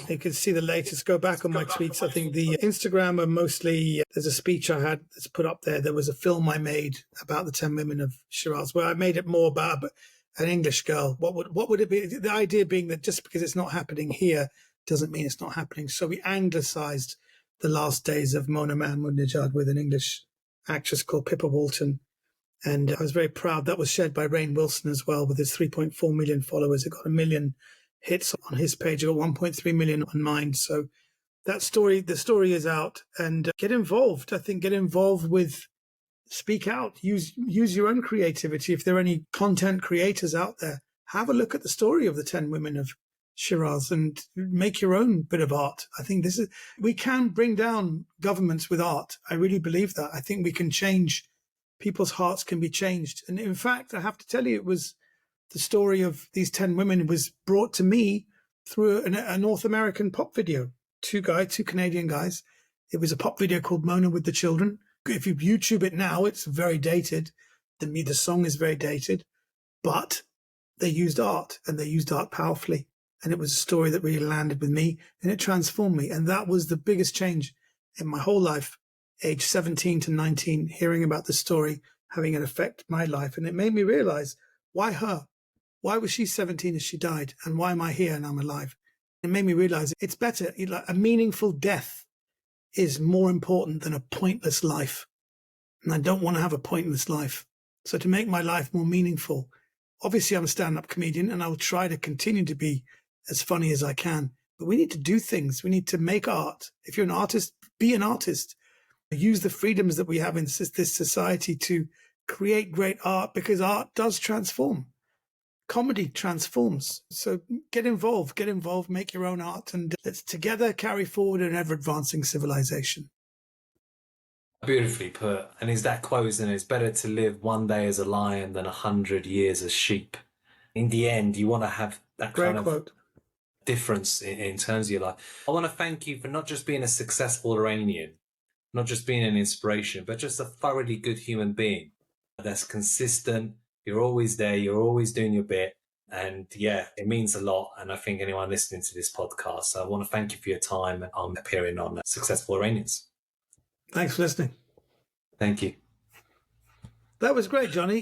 they can see the latest. Go back on my tweets. I think the Instagram are mostly, there's a speech I had that's put up there. There was a film I made about the 10 women of Shiraz, where I made it more about an English girl. What would it be? The idea being that just because it's not happening here doesn't mean it's not happening. So we anglicized the last days of Mona Mahmoudnejad with an English actress called Pippa Walton. And I was very proud. That was shared by Rainn Wilson as well, with his 3.4 million followers. It got 1 million hits on his page. It got 1.3 million on mine. So that story, the story is out, and get involved. I think get involved with, speak out, use your own creativity. If there are any content creators out there, have a look at the story of the 10 women of Shiraz and make your own bit of art. I think we can bring down governments with art. I really believe that. I think we can change, people's hearts can be changed. And in fact, I have to tell you, it was the story of these 10 women was brought to me through a North American pop video. Two Canadian guys. It was a pop video called Mona with the Children. If you YouTube it now, it's very dated. The song is very dated, but they used art, and they used art powerfully. And it was a story that really landed with me, and it transformed me. And that was the biggest change in my whole life, age 17 to 19, hearing about the story, having an effect on my life. And it made me realize, why her? Why was she 17 as she died? And why am I here and I'm alive? It made me realize it's better. A meaningful death is more important than a pointless life. And I don't want to have a pointless life. So to make my life more meaningful, obviously I'm a stand-up comedian and I will try to continue to be as funny as I can. But we need to do things. We need to make art. If you're an artist, be an artist. Use the freedoms that we have in this society to create great art, because art does transform. Comedy transforms. So get involved, make your own art, and let's together carry forward an ever-advancing civilization. Beautifully put. And is that quote, isn't it? It's better to live one day as a lion than 100 years as sheep. In the end, you want to have that kind of difference in terms of your life. I want to thank you for not just being a successful Iranian, not just being an inspiration, but just a thoroughly good human being that's consistent. You're always there. You're always doing your bit. And yeah, it means a lot. And I think anyone listening to this podcast, so I want to thank you for your time on appearing on Successful Iranians. Thanks for listening. Thank you. That was great, Johnny.